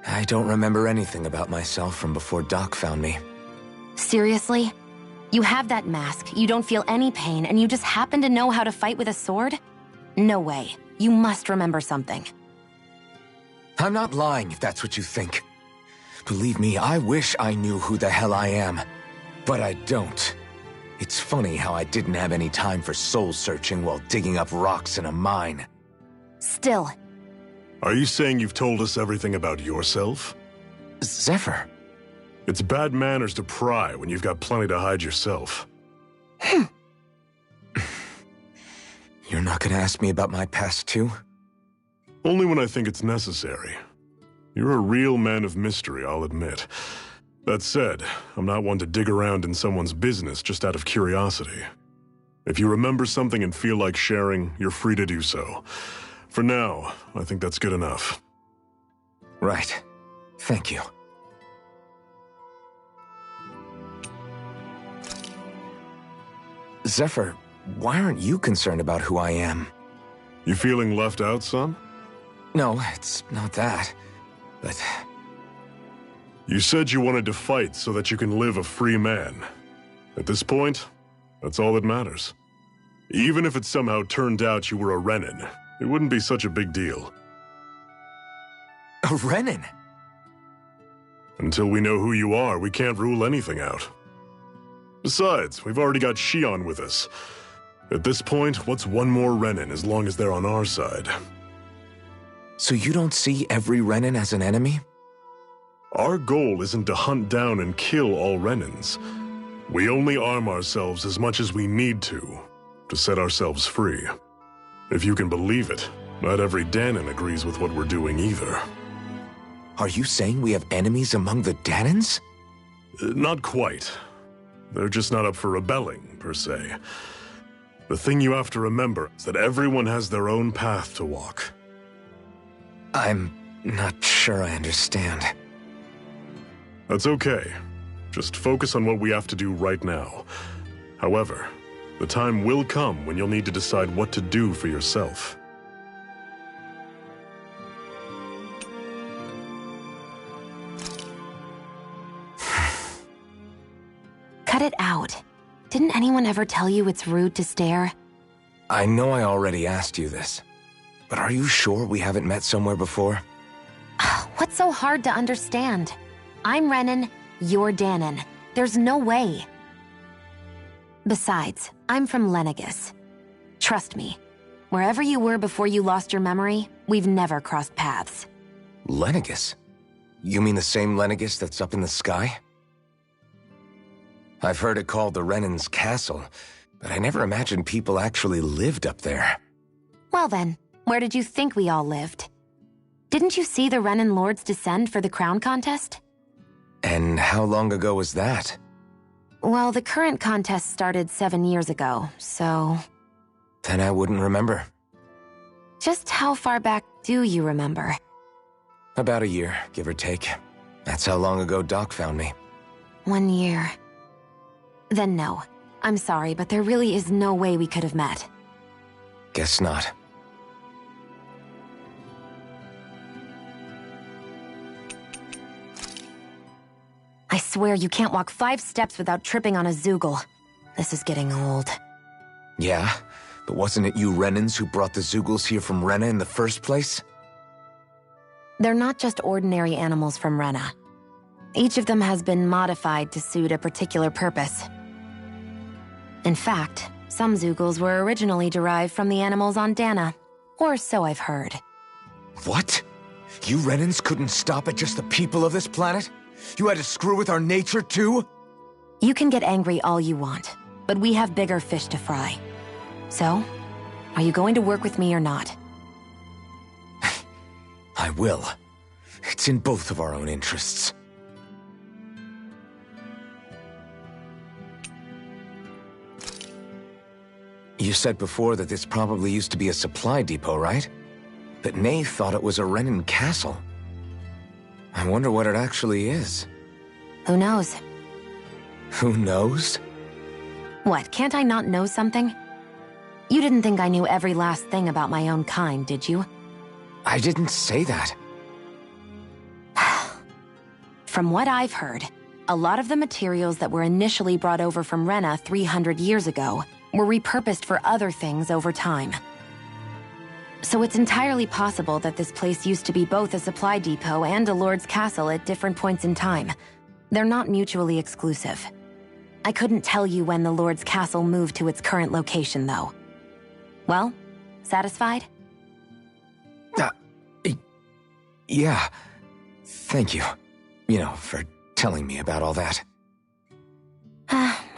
S2: I don't remember anything about myself from before Doc found me.
S1: Seriously? You have that mask, you don't feel any pain, and you just happen to know how to fight with a sword? No way. You must remember something.
S2: I'm not lying if that's what you think. Believe me, I wish I knew who the hell I am. But I don't. It's funny how I didn't have any time for soul-searching while digging up rocks in a mine.
S1: Still.
S8: Are you saying you've told us everything about yourself?
S2: Zephyr.
S8: It's bad manners to pry when you've got plenty to hide yourself.
S2: You're not gonna ask me about my past, too?
S8: Only when I think it's necessary. You're a real man of mystery, I'll admit. That said, I'm not one to dig around in someone's business just out of curiosity. If you remember something and feel like sharing, you're free to do so. For now, I think that's good enough.
S2: Right. Thank you. Zephyr, why aren't you concerned about who I am?
S8: You feeling left out, son?
S2: No, it's not that. But...
S8: You said you wanted to fight so that you can live a free man. At this point, that's all that matters. Even if it somehow turned out you were a Renan, it wouldn't be such a big deal.
S2: A Renan?
S8: Until we know who you are, we can't rule anything out. Besides, we've already got Shion with us. At this point, what's one more Renan as long as they're on our side?
S2: So you don't see every Renan as an enemy?
S8: Our goal isn't to hunt down and kill all Renans. We only arm ourselves as much as we need to set ourselves free. If you can believe it, not every Danan agrees with what we're doing either.
S2: Are you saying we have enemies among the Danans?
S8: Not quite. They're just not up for rebelling, per se. The thing you have to remember is that everyone has their own path to walk.
S2: I'm not sure I understand.
S8: That's okay. Just focus on what we have to do right now. However, the time will come when you'll need to decide what to do for yourself.
S1: Cut it out. Didn't anyone ever tell you it's rude to stare?
S2: I know I already asked you this, but are you sure we haven't met somewhere before?
S1: What's so hard to understand? I'm Renan, you're Danan. There's no way. Besides, I'm from Lenegis. Trust me, wherever you were before you lost your memory, we've never crossed paths.
S2: Lenegis? You mean the same Lenegis that's up in the sky? I've heard it called the Renan's Castle, but I never imagined people actually lived up there.
S1: Well then, where did you think we all lived? Didn't you see the Renan Lords descend for the crown contest?
S2: And how long ago was that?
S1: Well, the current contest started 7 years ago, so...
S2: Then I wouldn't remember.
S1: Just how far back do you remember?
S2: About a year, give or take. That's how long ago Doc found me.
S1: 1 year. Then no. I'm sorry, but there really is no way we could have met.
S2: Guess not.
S1: I swear you can't walk 5 steps without tripping on a Zoogle. This is getting old.
S2: Yeah? But wasn't it you Renans who brought the Zoogles here from Rena in the first place?
S1: They're not just ordinary animals from Rena. Each of them has been modified to suit a particular purpose. In fact, some Zoogles were originally derived from the animals on Dana. Or so I've heard.
S2: What? You Renans couldn't stop at just the people of this planet? You had to screw with our nature too?
S1: You can get angry all you want, but we have bigger fish to fry. So, are you going to work with me or not?
S2: I will. It's in both of our own interests. You said before that this probably used to be a supply depot, right? But Nay thought it was a Renan castle. I wonder what it actually is.
S1: Who knows?
S2: Who knows?
S1: What, can't I not know something? You didn't think I knew every last thing about my own kind, did you?
S2: I didn't say that.
S1: From what I've heard, a lot of the materials that were initially brought over from Rena 300 years ago were repurposed for other things over time. So it's entirely possible that this place used to be both a supply depot and a lord's castle at different points in time. They're not mutually exclusive. I couldn't tell you when the lord's castle moved to its current location, though. Well, satisfied?
S2: Yeah. Thank you. You know, for telling me about all that.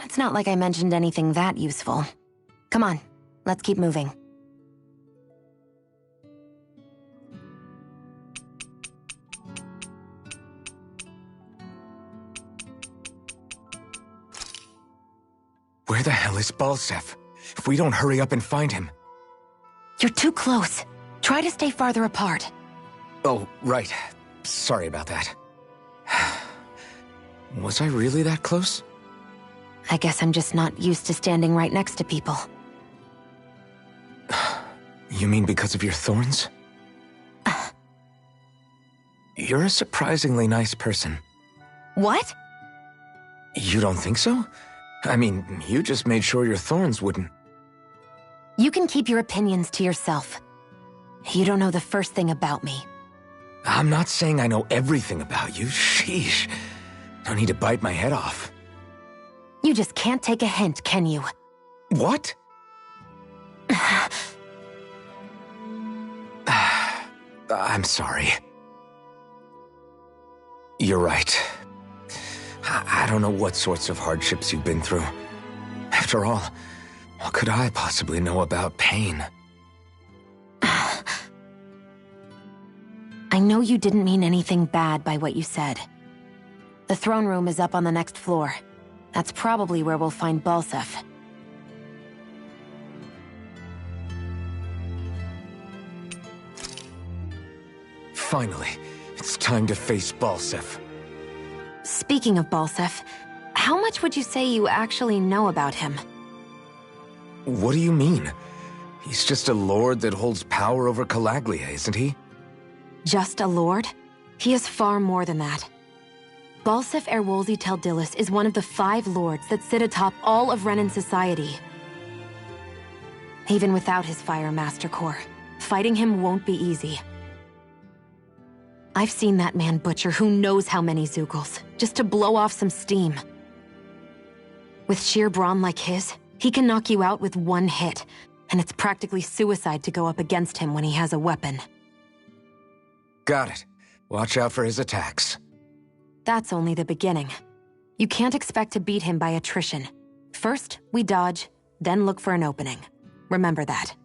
S1: It's not like I mentioned anything that useful. Come on, let's keep moving.
S2: Where the hell is Balsef? If we don't hurry up and find him...
S1: You're too close. Try to stay farther apart.
S2: Oh, right. Sorry about that. Was I really that close?
S1: I guess I'm just not used to standing right next to people.
S2: You mean because of your thorns? You're a surprisingly nice person.
S1: What?
S2: You don't think so? I mean, you just made sure your thorns wouldn't...
S1: You can keep your opinions to yourself. You don't know the first thing about me.
S2: I'm not saying I know everything about you. Sheesh. No need to bite my head off.
S1: You just can't take a hint, can you?
S2: What? I'm sorry. You're right. I don't know what sorts of hardships you've been through. After all, what could I possibly know about pain?
S1: I know you didn't mean anything bad by what you said. The throne room is up on the next floor. That's probably where we'll find Balsef.
S2: Finally, it's time to face Balsef.
S1: Speaking of Balsef, how much would you say you actually know about him?
S2: What do you mean? He's just a lord that holds power over Calaglia, isn't he?
S1: Just a lord? He is far more than that. Balsef Erwolzi Teldilis is one of the 5 lords that sit atop all of Renan society. Even without his Fire Master Corps, fighting him won't be easy. I've seen that man butcher who knows how many Zoogles, just to blow off some steam. With sheer brawn like his, he can knock you out with 1 hit, and it's practically suicide to go up against him when he has a weapon.
S2: Got it. Watch out for his attacks.
S1: That's only the beginning. You can't expect to beat him by attrition. First, we dodge, then look for an opening. Remember that.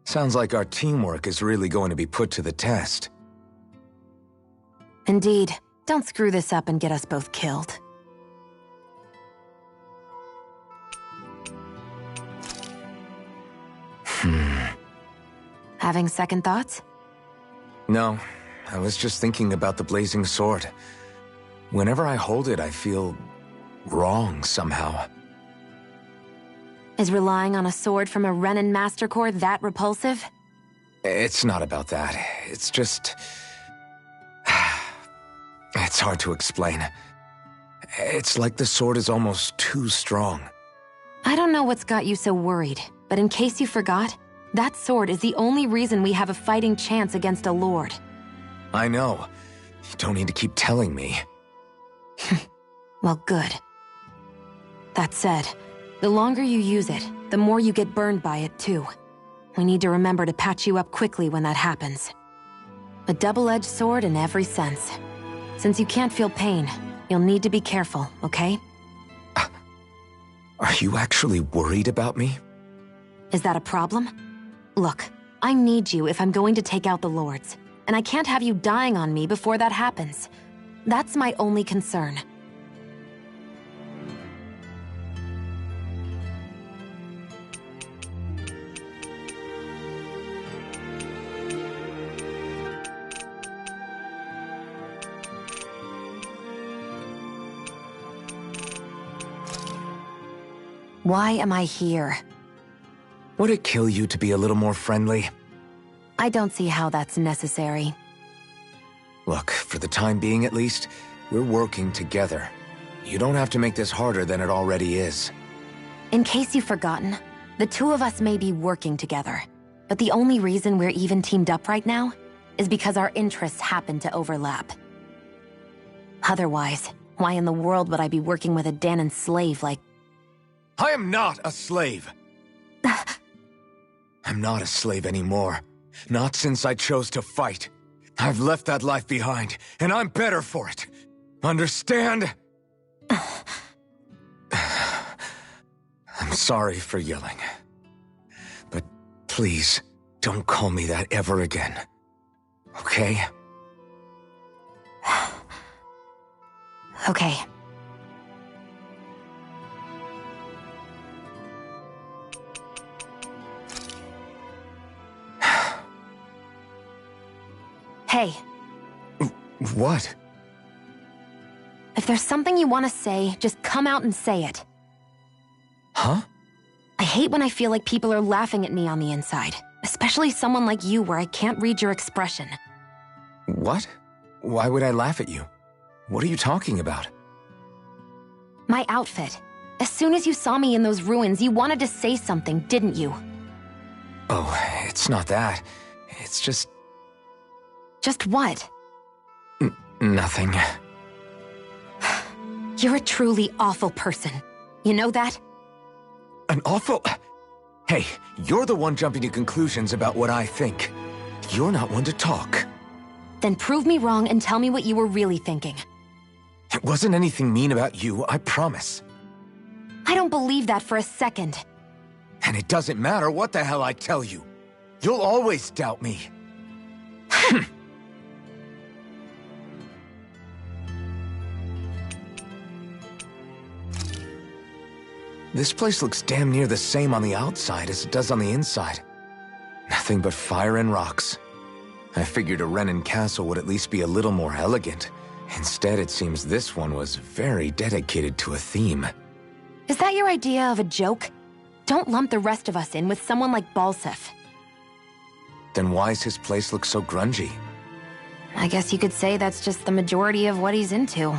S2: Sounds like our teamwork is really going to be put to the test.
S1: Indeed. Don't screw this up and get us both killed. Having second thoughts?
S2: No, I was just thinking about the blazing sword. Whenever I hold it, I feel wrong somehow.
S1: Is relying on a sword from a Renin Master Core that repulsive?
S2: It's not about that. It's just... It's hard to explain. It's like the sword is almost too strong.
S1: I don't know what's got you so worried, but in case you forgot, that sword is the only reason we have a fighting chance against a lord.
S2: I know. You don't need to keep telling me.
S1: Well, good. That said, the longer you use it, the more you get burned by it, too. We need to remember to patch you up quickly when that happens. A double-edged sword in every sense. Since you can't feel pain, you'll need to be careful, okay?
S2: Are you actually worried about me?
S1: Is that a problem? Look, I need you if I'm going to take out the lords, and I can't have you dying on me before that happens. That's my only concern. Why am I here?
S2: Would it kill you to be a little more friendly?
S1: I don't see how that's necessary.
S2: Look, for the time being at least, we're working together. You don't have to make this harder than it already is.
S1: In case you've forgotten, the two of us may be working together, but the only reason we're even teamed up right now is because our interests happen to overlap. Otherwise, why in the world would I be working with a Danon slave like...
S2: I am not a slave! I'm not a slave anymore. Not since I chose to fight. I've left that life behind, and I'm better for it. Understand? I'm sorry for yelling. But please, don't call me that ever again. Okay?
S1: Okay. Hey.
S2: What?
S1: If there's something you want to say, just come out and say it.
S2: Huh?
S1: I hate when I feel like people are laughing at me on the inside, especially someone like you where I can't read your expression.
S2: What? Why would I laugh at you? What are you talking about?
S1: My outfit. As soon as you saw me in those ruins, you wanted to say something, didn't you?
S2: Oh, it's not that. It's just...
S1: Just what?
S2: Nothing.
S1: You're a truly awful person. You know that?
S2: An awful... Hey, you're the one jumping to conclusions about what I think. You're not one to talk.
S1: Then prove me wrong and tell me what you were really thinking.
S2: It wasn't anything mean about you, I promise.
S1: I don't believe that for a second.
S2: And it doesn't matter what the hell I tell you. You'll always doubt me. This place looks damn near the same on the outside as it does on the inside. Nothing but fire and rocks. I figured a Renin castle would at least be a little more elegant. Instead, it seems this one was very dedicated to a theme.
S1: Is that your idea of a joke? Don't lump the rest of us in with someone like Balsef.
S2: Then why's his place look so grungy?
S1: I guess you could say that's just the majority of what he's into.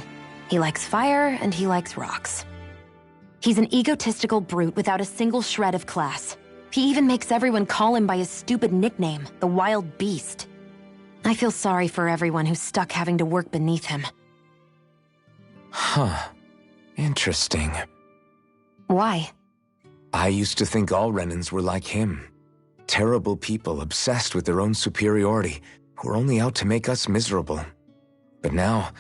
S1: He likes fire and he likes rocks. He's an egotistical brute without a single shred of class. He even makes everyone call him by his stupid nickname, the Wild Beast. I feel sorry for everyone who's stuck having to work beneath him.
S2: Huh. Interesting.
S1: Why?
S2: I used to think all Renins were like him. Terrible people obsessed with their own superiority, who are only out to make us miserable. But now,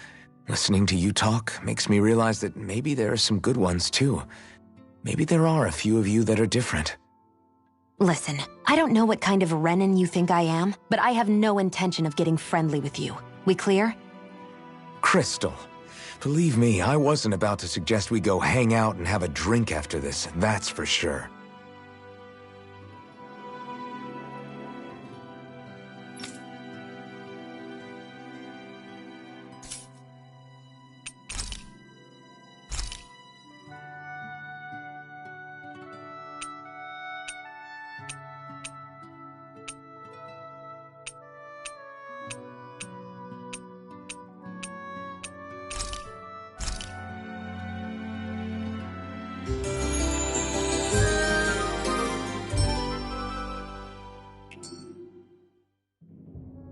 S2: listening to you talk makes me realize that maybe there are some good ones too. Maybe there are a few of you that are different.
S1: Listen, I don't know what kind of Renin you think I am, but I have no intention of getting friendly with you. We clear?
S2: Crystal, believe me, I wasn't about to suggest we go hang out and have a drink after this, that's for sure.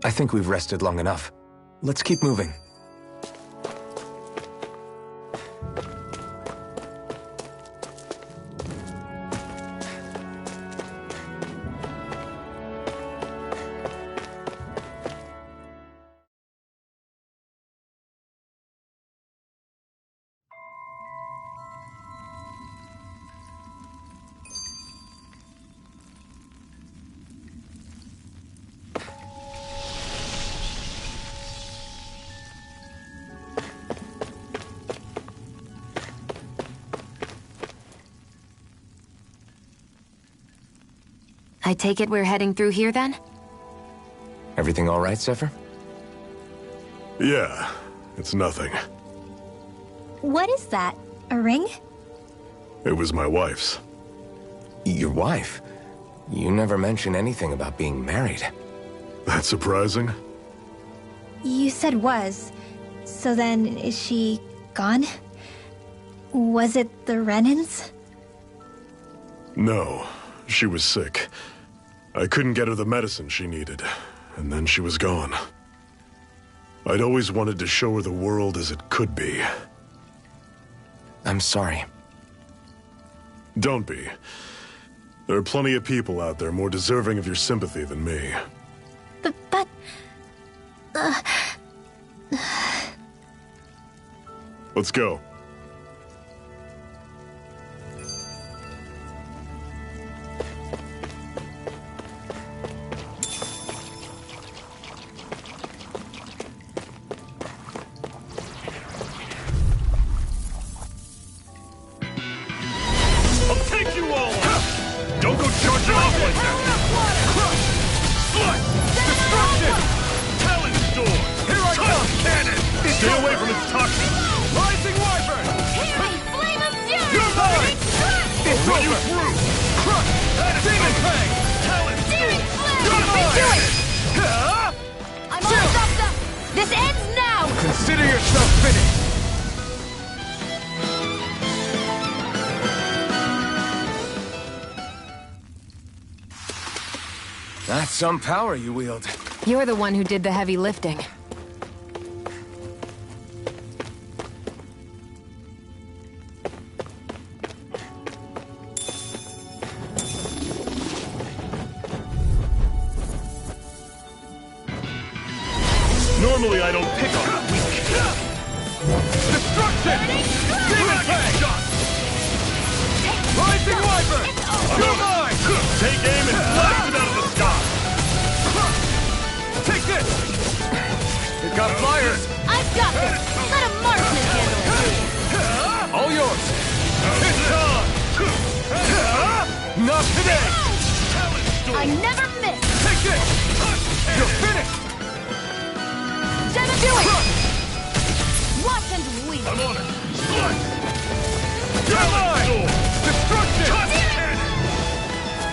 S2: I think we've rested long enough. Let's keep moving.
S1: I take it we're heading through here then?
S2: Everything all right, Zephyr?
S8: Yeah, it's nothing.
S9: What is that? A ring?
S8: It was my wife's.
S2: Your wife? You never mentioned anything about being married.
S8: That's surprising?
S9: You said was. So then, is she gone? Was it the Renans?
S8: No, she was sick. I couldn't get her the medicine she needed, and then she was gone. I'd always wanted to show her the world as it could be.
S2: I'm sorry.
S8: Don't be. There are plenty of people out there more deserving of your sympathy than me.
S9: But...
S8: Let's go.
S1: This ends now!
S3: Consider yourself finished!
S2: That's some power you wield.
S1: You're the one who did the heavy lifting.
S8: Normally I don't pick on the weak.
S3: Destruction! Demon Fang! Rising Wyvern! You're mine!
S8: Take aim and blast it out of the sky!
S3: Take this! It got flyers!
S1: I've got this! Let a marksman handle it!
S3: All yours! It's on! Not today!
S1: I never miss!
S3: Take this! You're finished!
S1: Jenna, do it! Watch and weep!
S8: I'm on it!
S3: You're mine! Destruction!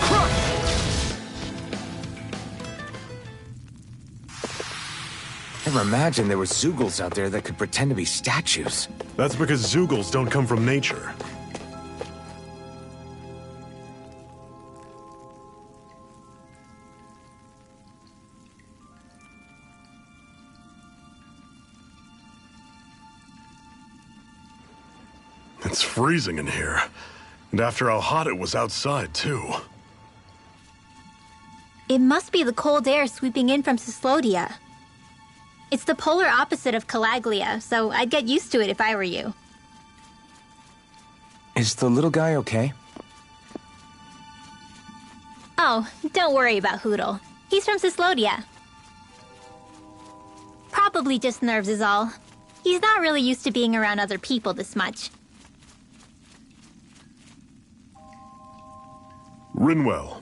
S3: Crush!
S2: Never imagined there were Zeugles out there that could pretend to be statues.
S8: That's because Zeugles don't come from nature. It's freezing in here. And after how hot it was outside, too.
S9: It must be the cold air sweeping in from Cyslodia. It's the polar opposite of Calaglia, so I'd get used to it if I were you.
S2: Is the little guy okay?
S9: Oh, don't worry about Hootle. He's from Cyslodia. Probably just nerves is all. He's not really used to being around other people this much.
S8: Rinwell,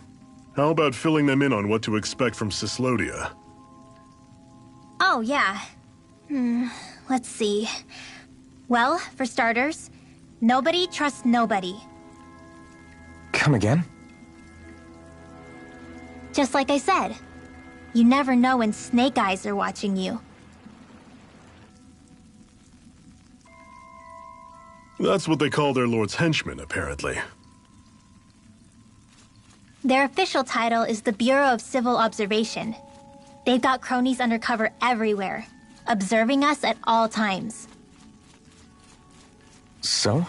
S8: how about filling them in on what to expect from Cyslodia?
S9: Oh, yeah. Let's see. Well, for starters, nobody trusts nobody.
S2: Come again?
S9: Just like I said. You never know when Snake Eyes are watching you.
S8: That's what they call their lord's henchmen, apparently.
S9: Their official title is the Bureau of Civil Observation. They've got cronies undercover everywhere, observing us at all times.
S2: So?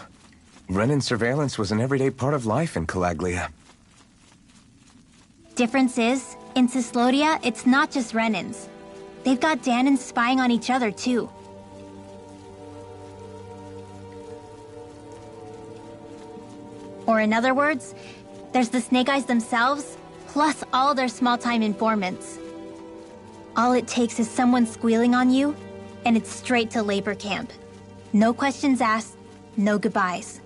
S2: Renin surveillance was an everyday part of life in Calaglia.
S9: Difference is, in Cislodia, it's not just Renins. They've got Danans spying on each other, too. Or in other words, there's the Snake Eyes themselves, plus all their small-time informants. All it takes is someone squealing on you, and it's straight to labor camp. No questions asked, no goodbyes.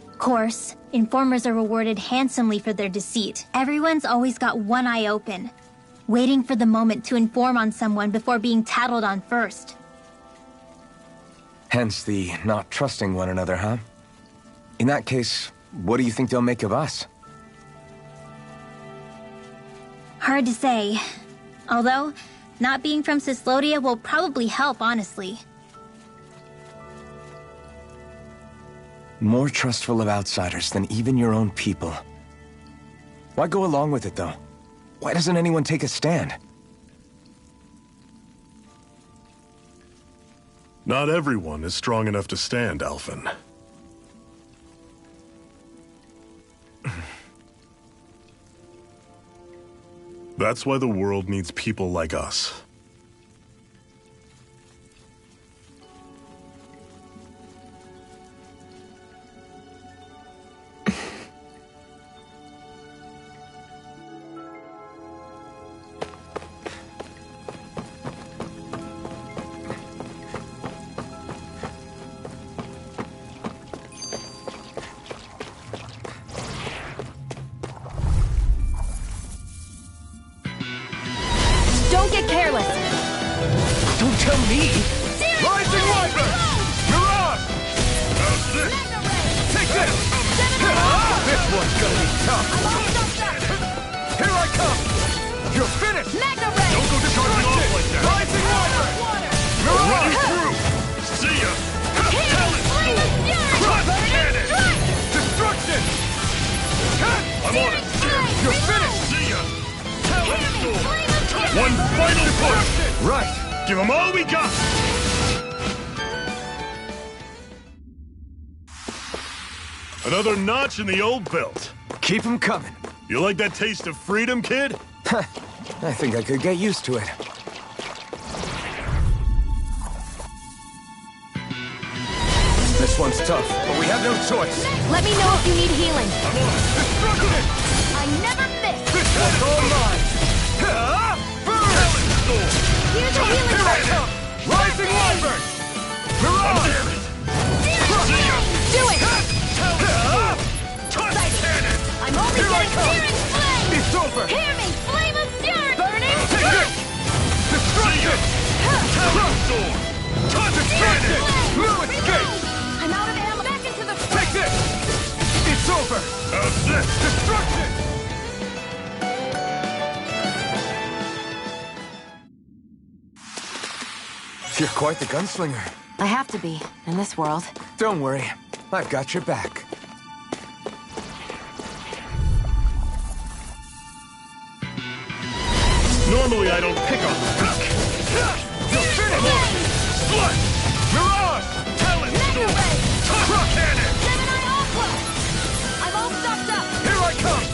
S9: Of course, informers are rewarded handsomely for their deceit. Everyone's always got one eye open, waiting for the moment to inform on someone before being tattled on first.
S2: Hence the not trusting one another, huh? In that case, what do you think they'll make of us?
S9: Hard to say. Although, not being from Cislodia will probably help, honestly.
S2: More trustful of outsiders than even your own people. Why go along with it, though? Why doesn't anyone take a stand?
S8: Not everyone is strong enough to stand, Alphen. That's why the world needs people like us.
S1: Don't get careless!
S2: Don't tell me!
S3: Rising Wyvern! Mirage! Take this! This one's gonna be tough! Here I come! You're finished!
S10: Magna Ray!
S3: Don't go charging off like that! Rising Wyvern! Mirage! Through! See ya! Talent Storm! Crush Cannon! Destruction! I'm on it! You're finished! See ya! Talent Storm! One final push! Right! Give them all we got! Another notch in the old belt.
S2: Keep them coming.
S8: You like that taste of freedom, kid?
S2: I think I could get used to it. This one's tough, but we have no choice.
S1: Let me know if you need healing.
S3: I'm on it! Destruction!
S10: I never miss!
S3: This one's all mine! Talent Storm!
S10: Here's a healing
S3: Here I
S10: potion!
S3: come! Rising Wyvern! Mirage! See ya!
S1: Do it!
S3: Touch Cannon!
S10: I'm only
S3: Here I
S10: getting
S3: come!
S10: searing flame!
S3: It's over!
S10: Hear me! Flame of fury! Burning!
S3: Take this! Destruction! Talent Storm! Touch Cannon! No escape!
S10: I'm out of ammo! Back into the fray!
S3: Take this! It's over! How's this? Destruction!
S2: You're quite the gunslinger.
S1: I have to be, in this world.
S2: Don't worry, I've got your back.
S8: Normally I don't pick on the weak.
S3: You're finished! Slut! Mirage! Talent Storm! Touch Cannon!
S10: Gemini Aqua! I'm all stocked up!
S3: Here I come!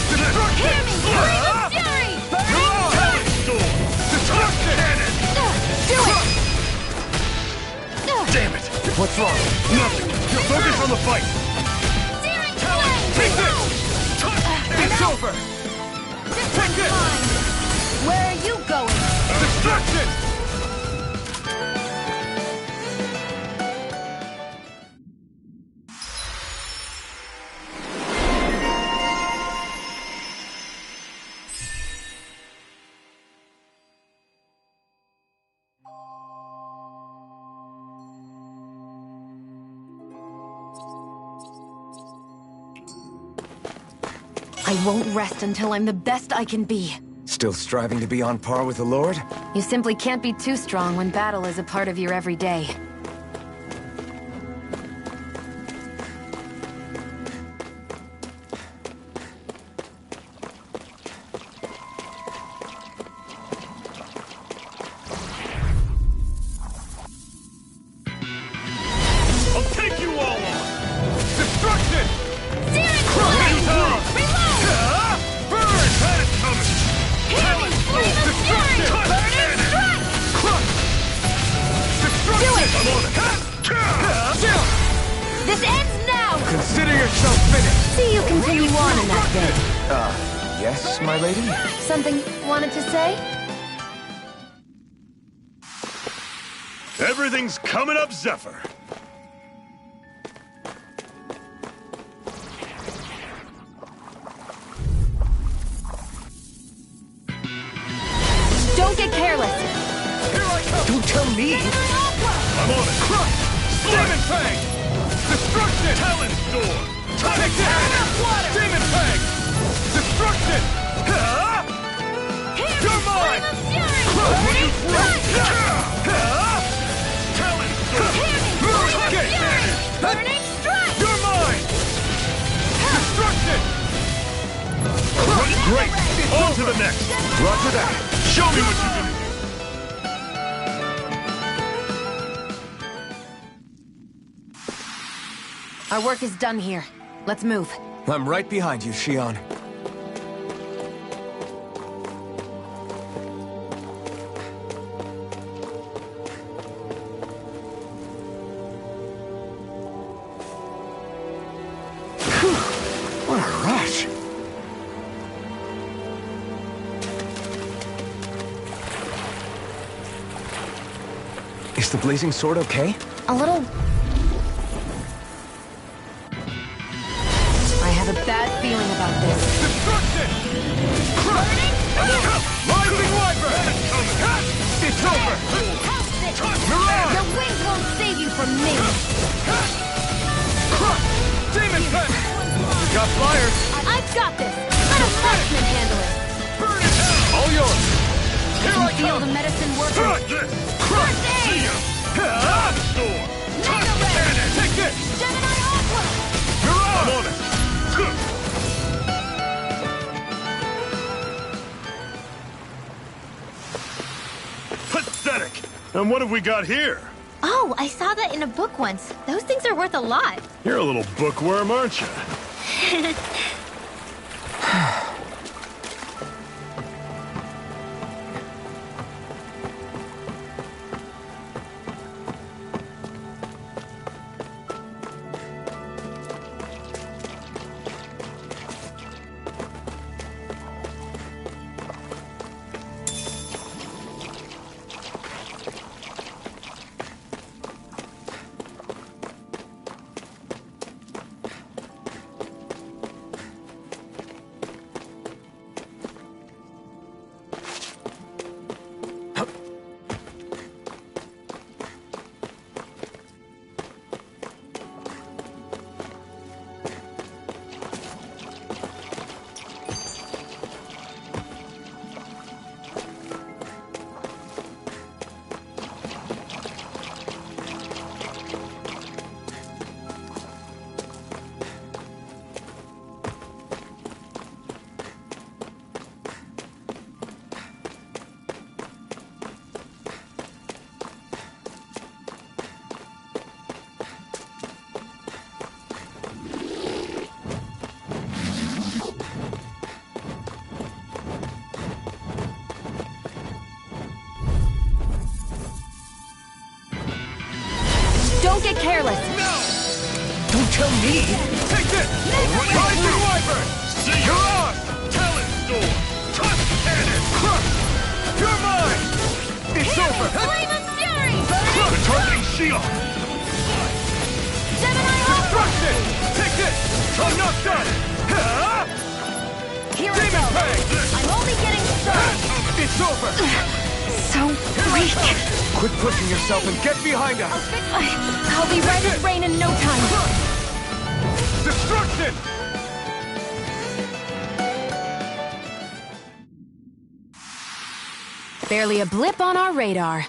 S3: Destruction!
S10: Hear me! Flame of fury!
S3: Mirage! Talent Storm! Destruction! Cannon!
S1: Do it!
S3: Damn it!
S2: What's wrong?
S3: Nothing! You're focused on the fight!
S10: Searing
S3: Talent!
S10: flame!
S3: Take this! Touch! It's over!
S10: This
S3: Take
S10: one's
S3: this!
S10: mine! Where are you going?
S3: Destruction!
S1: I won't rest until I'm the best I can be.
S2: Still striving to be on par with the Lord?
S1: You simply can't be too strong when battle is a part of your everyday. see you continue on in that vein.
S2: Yes, my lady?
S1: Something you wanted to say?
S3: Everything's coming up, Zephyr.
S1: Don't get careless.
S3: Here I come.
S2: Don't tell me!
S3: I'm on it. Crush! Demon Fang! Destruction! Talon Storm! Take that! Demon Fang! Destruction! You're mine! Burning Talon Storm!
S10: Burning Strike!
S3: You're mine! Destruction! Great! On to the next!
S2: Roger that!
S3: Show me what you can do!
S1: Our work is done here. Let's move.
S2: I'm right behind you, Shion. What a rush! Is the blazing sword okay?
S1: A little... I have a bad feeling about this.
S3: Destruction! Rising Wyvern! It's over! Mirage!
S10: Your wings won't save you from me!
S3: Demon Fang! Got flyers!
S10: I've got this! Let a marksman handle it!
S3: Burn it! All yours! Here I
S10: Feel
S3: come!
S10: the medicine working?
S3: Try this! See ya! Storm!
S10: Mega Ray!
S3: Take this!
S10: Gemini Aqua!
S3: Mirage! I'm on it! Pathetic! And what have we got here?
S9: Oh, I saw that in a book once. Those things are worth a lot.
S3: You're a little bookworm, aren't you?
S1: Don't get careless.
S3: No!
S2: Don't tell me!
S3: Take this! Rising Wyvern! See you're on! Talon Storm! Tusk Cannon! Crush! You're mine! It's over!
S10: Flame of Fury!
S3: The targeting shield!
S10: Gemini
S3: Destruction! Take this! I'm not done!
S10: Here I
S3: Demon
S10: go!
S3: Fang!
S10: I'm only getting started!
S3: It's over!
S1: So weak.
S2: Quit pushing yourself and get behind us!
S1: I'll be right as rain in no time.
S3: Destruction!
S1: Barely a blip on our radar.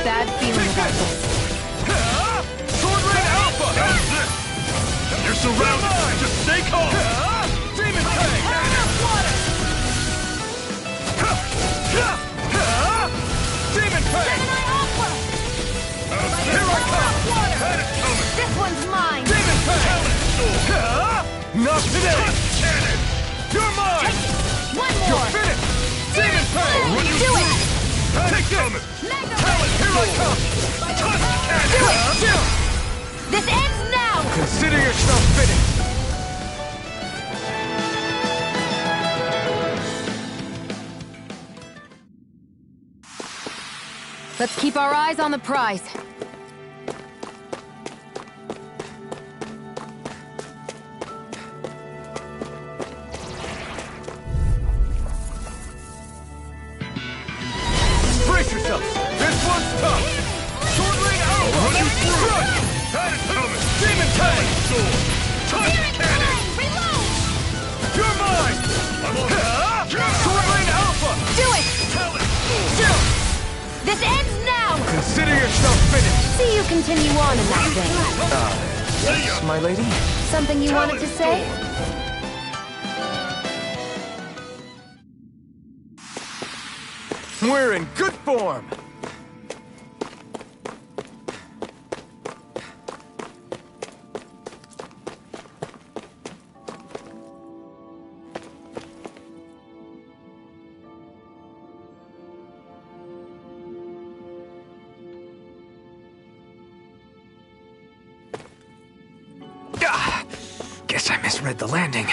S1: Bad feeling about this.
S3: Sword Rain Alpha! How's this? You're surrounded! Just stay calm! Demon Tank! Water! Demon Tank! Here I come! Had it coming!
S10: This one's mine!
S3: Demon Tank! Not today! Cannon! You're mine!
S10: One
S3: You're
S10: more!
S3: finished! Demon Tank! Run you
S10: Do
S3: through!
S10: it!
S3: Had it coming! Here I come! Touch cannon!
S10: This ends now!
S3: Consider yourself finished!
S1: Let's keep our eyes on the prize.
S3: Brace yourself! This one's tough! Sword Rain Alpha! Run you through! Had it coming! Demon Tank! Touch cannon!
S10: Reload!
S3: You're mine! I'm on Sword Rain Alpha!
S10: Do it!
S3: Talent!
S10: This ends now!
S3: Consider yourself finished!
S1: See you continue on in that vein.
S2: Yes, my lady?
S1: Something you wanted to say?
S2: We're in good form! Guess I misread the landing.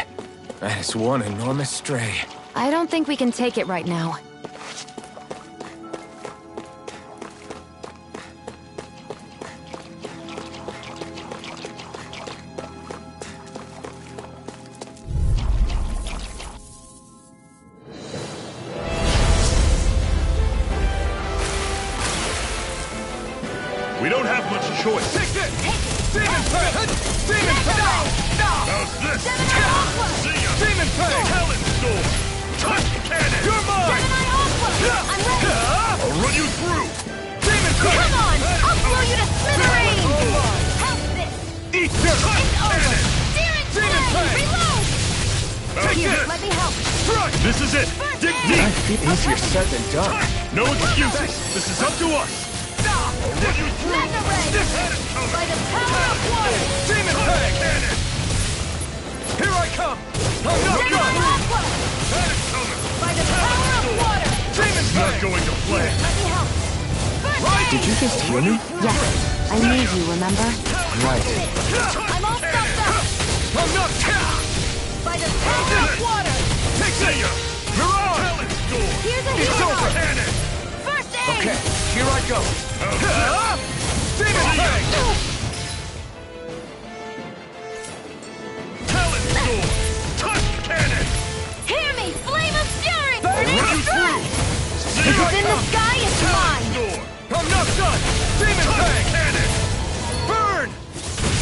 S2: That is one enormous stray.
S1: I don't think we can take it right now.
S3: We don't have much choice! Take this! Demon Tank! Demon Tank! How's this? See ya! Demon Tank! Talent Storm! Touch cannon! You're mine!
S10: I'm ready!
S3: I'll run you through! Demon Tank!
S10: Come on! I'll blow you to smithereens! How's this?
S3: Eat this!
S10: It's over!
S3: Demon Tank!
S10: Reload!
S3: Take
S10: Here,
S3: this!
S10: let me help!
S3: Strike! This is it! Dig deep!
S2: Easier said than done.
S3: No excuses! This is up to us! I'll run you through!
S10: Mega Ray!
S3: This had it coming!
S10: By the power of water!
S3: Demon Tank! Cannon! Here I come! I'm not
S10: Mega
S3: done!
S10: Aqua!
S3: Had it coming!
S10: By the power of water!
S3: Demon Tank! Not going to play!
S10: Let me help! First
S2: Did you just hear me?
S1: Yes. I need you, remember?
S2: Right.
S10: I'm all stopped up!
S3: I'm not
S10: By the power of water!
S3: See ya! Mirage! Talent Storm!
S10: Here's a
S3: It's
S10: hero!
S3: over! Cannon!
S10: First aid!
S2: Okay, here I go.
S3: Demon Tank! Talent Storm! Touch cannon!
S10: Hear me! Flame of fury!
S3: I'll
S10: Burning
S3: run you
S10: strike!
S3: through! See
S10: If
S3: ya!
S10: it's in the sky, it's
S3: Talent
S10: mine!
S3: Storm! I'm not done! Demon Tank! Cannon! Burn!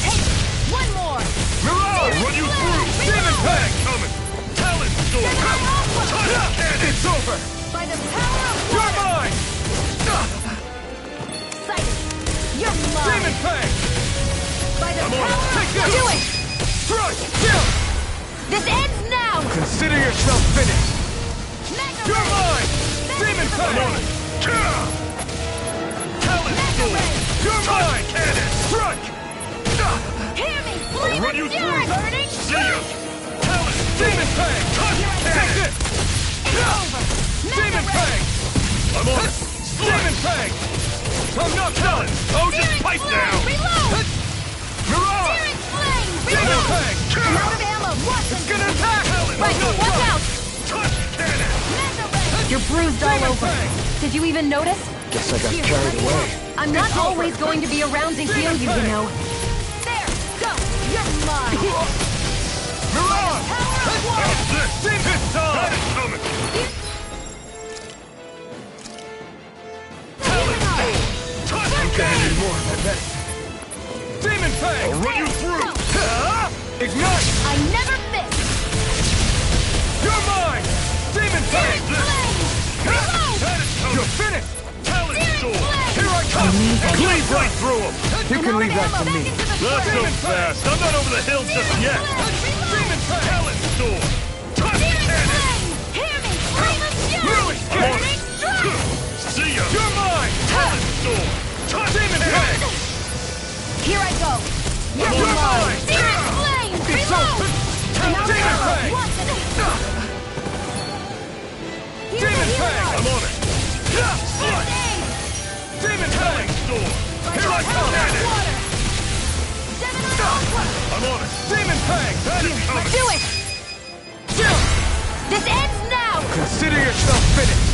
S10: Take one more!
S3: Mirage! I'll run you through! Demon Tank! Coming! Talent Storm!
S10: Aqua!
S3: Touch cannon! It's over!
S10: By the power of
S3: You're
S10: water!
S3: mine!
S10: Sight! You're mine!
S3: Demon Tank!
S10: By the
S3: I'm on it.
S10: power
S3: Take
S10: of
S3: this!
S10: Do it!
S3: Strike! Kill!
S10: This ends now!
S3: Consider yourself finished!
S10: Mega
S3: You're
S10: Ray!
S3: mine! Demon Tank! I'm on it! Talent Storm! You're mine! Cannon! Strike!
S10: Hear me!
S3: I'll
S10: Flame
S3: run
S10: of
S3: you
S10: fury!
S3: through!
S10: Burning
S3: I'm on it! Demon Fang! I'm not done! Oh, just pipe down!
S10: Reload!
S3: Mirage!
S10: Searing Flame!
S3: Demon
S10: Reload!
S3: Fang!
S10: I'm out of ammo! Watch
S3: It's gonna attack!
S10: Right, watch out!
S3: Touch cannon!
S1: You're bruised all over. Did you even notice?
S5: Guess I got carried away.
S1: I'm not always going to be around to heal you, you know.
S10: There! Go! You're mine!
S3: Mirage!
S10: Power of one!
S3: How's this? Demon time! That is coming! Touch cannon!
S5: More, I bet.
S3: Demon Fang! I'll run you through! Ignite!
S10: I never miss!
S3: You're mine! Demon Fang!
S10: Flame! Reload!
S3: That is coming! You're finished! Talon Sword!
S10: Flame!
S3: Here I come! Cleave right through him!
S5: You can leave that to me.
S3: Not so fast! I'm not over the hill just yet! Demon Fang! Talon Sword! Touch cannon!
S10: Hear me! Flame of
S3: Really
S10: fury!
S3: scared!
S10: Burning strike!
S3: See ya! You're mine! Talon Sword! Touch Demon Fang!
S10: Here I go!
S3: You're mine!
S10: Searing Flame! Reload! I'm out of
S3: Demon
S10: ammo!
S3: Fang!
S10: Watch it!
S3: Demon Fang! I'm on it! Demon Fang! Sword! Here I come!
S10: Water!
S3: I'm on it! Demon Fang! That is coming!
S10: Do it! Jill! This ends now!
S3: Consider yourself finished!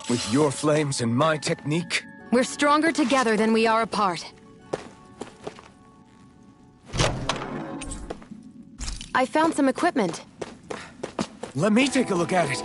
S2: With your flames and my technique?
S1: We're stronger together than we are apart. I found some equipment.
S2: Let me take a look at it.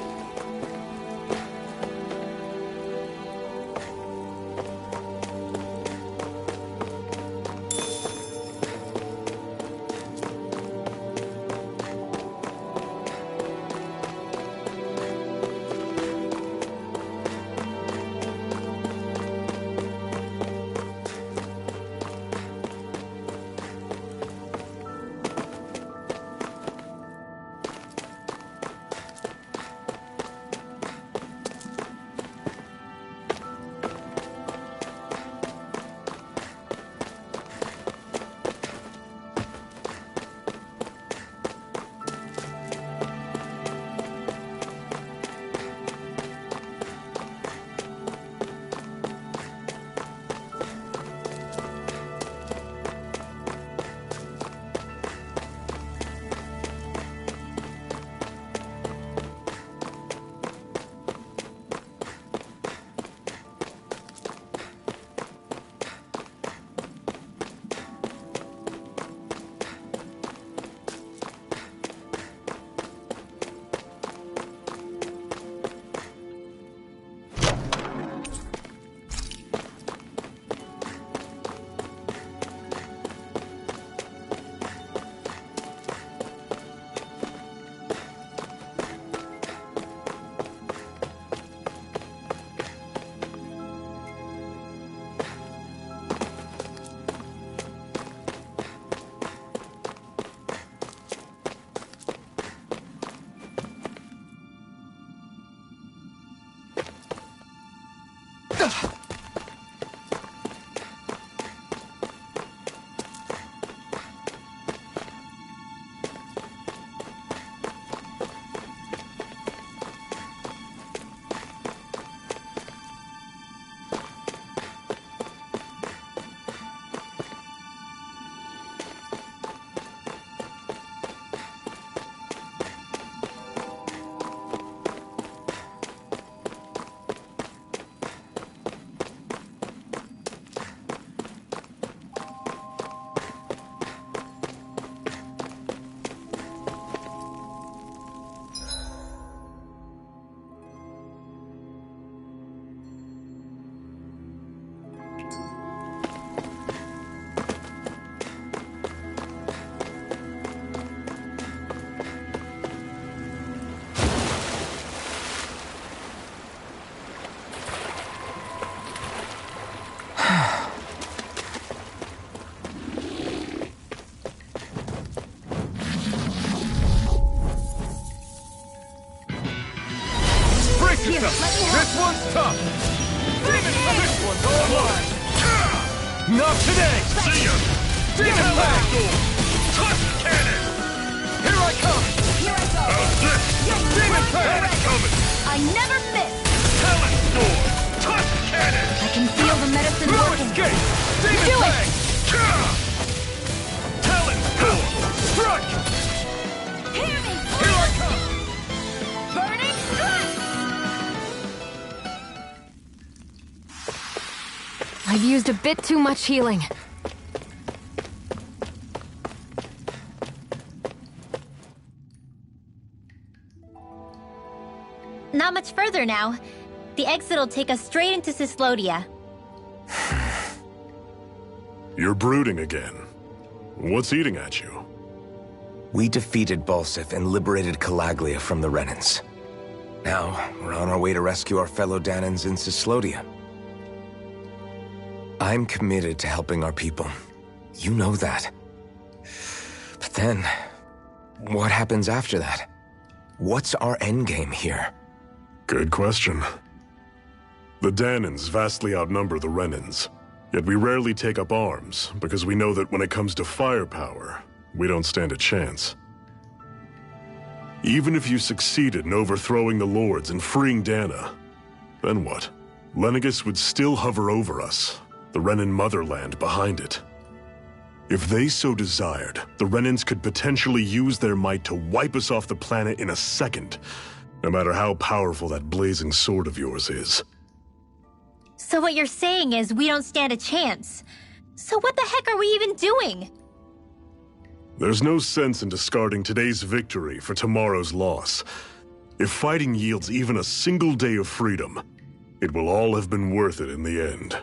S3: This one's tough! This one's all mine! Not today! See ya! Demon Blast! Tusk Cannon! Here I come! How's this? Demon Blast coming!
S10: I never miss!
S3: Talent Storm! Tusk Cannon!
S10: I can feel the medicine
S3: No
S10: working.
S3: escape! Demon
S10: Do it!
S3: Blast! Talent Storm! Strike!
S10: Hear me!
S3: Here I come!
S10: Burning strike!
S1: I've used a bit too much healing.
S9: Not much further now. The exit'll take us straight into Cyslodia.
S8: You're brooding again. What's eating at you?
S2: We defeated Balsif and liberated Calaglia from the Renans. Now, we're on our way to rescue our fellow Danans in Cyslodia. I'm committed to helping our people. You know that. But then, what happens after that? What's our endgame here?
S8: Good question. The Danans vastly outnumber the Renans, yet we rarely take up arms because we know that when it comes to firepower, we don't stand a chance. Even if you succeeded in overthrowing the Lords and freeing Dana, then what? Lenegis would still hover over us, the Renan motherland behind it. If they so desired, the Renans could potentially use their might to wipe us off the planet in a second, no matter how powerful that blazing sword of yours is.
S9: So what you're saying is we don't stand a chance. So what the heck are we even doing?
S8: There's no sense in discarding today's victory for tomorrow's loss. If fighting yields even a single day of freedom, it will all have been worth it in the end.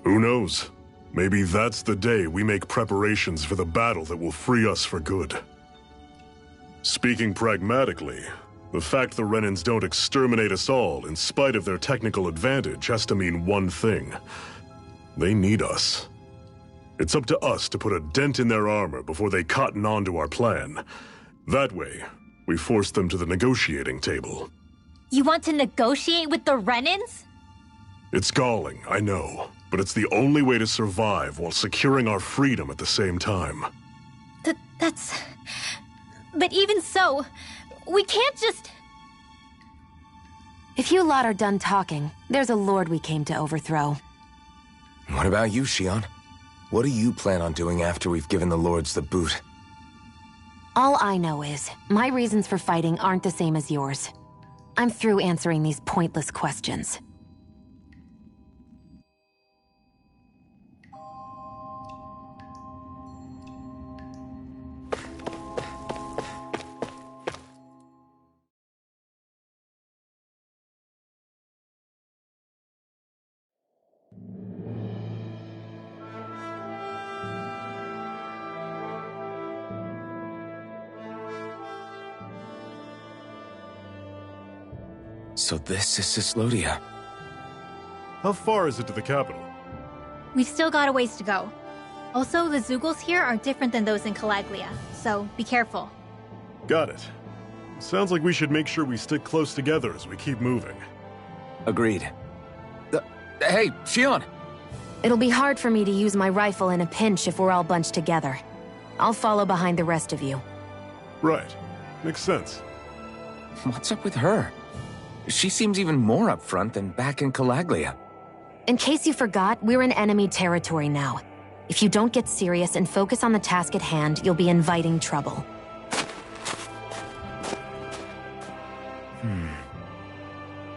S8: Who knows? Maybe that's the day we make preparations for the battle that will free us for good. Speaking pragmatically, the fact the Renans don't exterminate us all in spite of their technical advantage has to mean one thing. They need us. It's up to us to put a dent in their armor before they cotton on to our plan. That way, we force them to the negotiating table.
S9: You want to negotiate with the Renans?
S8: It's galling, I know, but it's the only way to survive while securing our freedom at the same time.
S9: That's... But even so, we can't just...
S1: If you lot are done talking, there's a lord we came to overthrow.
S2: What about you, Shion? What do you plan on doing after we've given the Lords the boot?
S1: All I know is, my reasons for fighting aren't the same as yours. I'm through answering these pointless questions.
S2: So this is Cyslodia.
S8: How far is it to the capital?
S9: We've still got a ways to go. Also, the Zeugles here are different than those in Calaglia, so be careful.
S8: Got it. Sounds like we should make sure we stick close together as we keep moving.
S2: Agreed. Hey, Shion!
S1: It'll be hard for me to use my rifle in a pinch if we're all bunched together. I'll follow behind the rest of you.
S8: Right. Makes sense.
S2: What's up with her? She seems even more upfront than back in Calaglia.
S1: In case you forgot, we're in enemy territory now. If you don't get serious and focus on the task at hand, you'll be inviting trouble.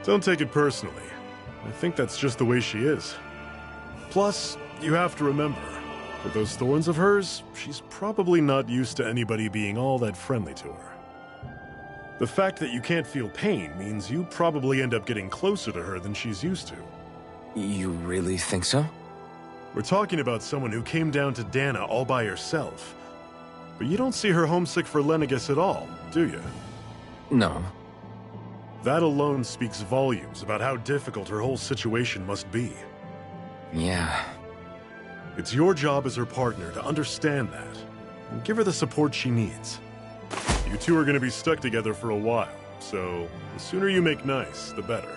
S8: Don't take it personally. I think that's just the way she is. Plus, you have to remember, with those thorns of hers, she's probably not used to anybody being all that friendly to her. The fact that you can't feel pain means you probably end up getting closer to her than she's used to.
S2: You really think so?
S8: We're talking about someone who came down to Dana all by herself. But you don't see her homesick for Lenegis at all, do you?
S2: No.
S8: That alone speaks volumes about how difficult her whole situation must be.
S2: Yeah.
S8: It's your job as her partner to understand that, and give her the support she needs. You two are going to be stuck together for a while, So, the sooner you make nice, the better.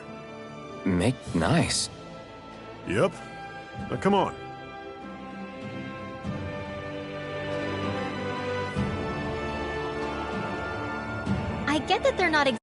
S2: Make nice?
S8: Yep. Now come on.
S9: I get that they're not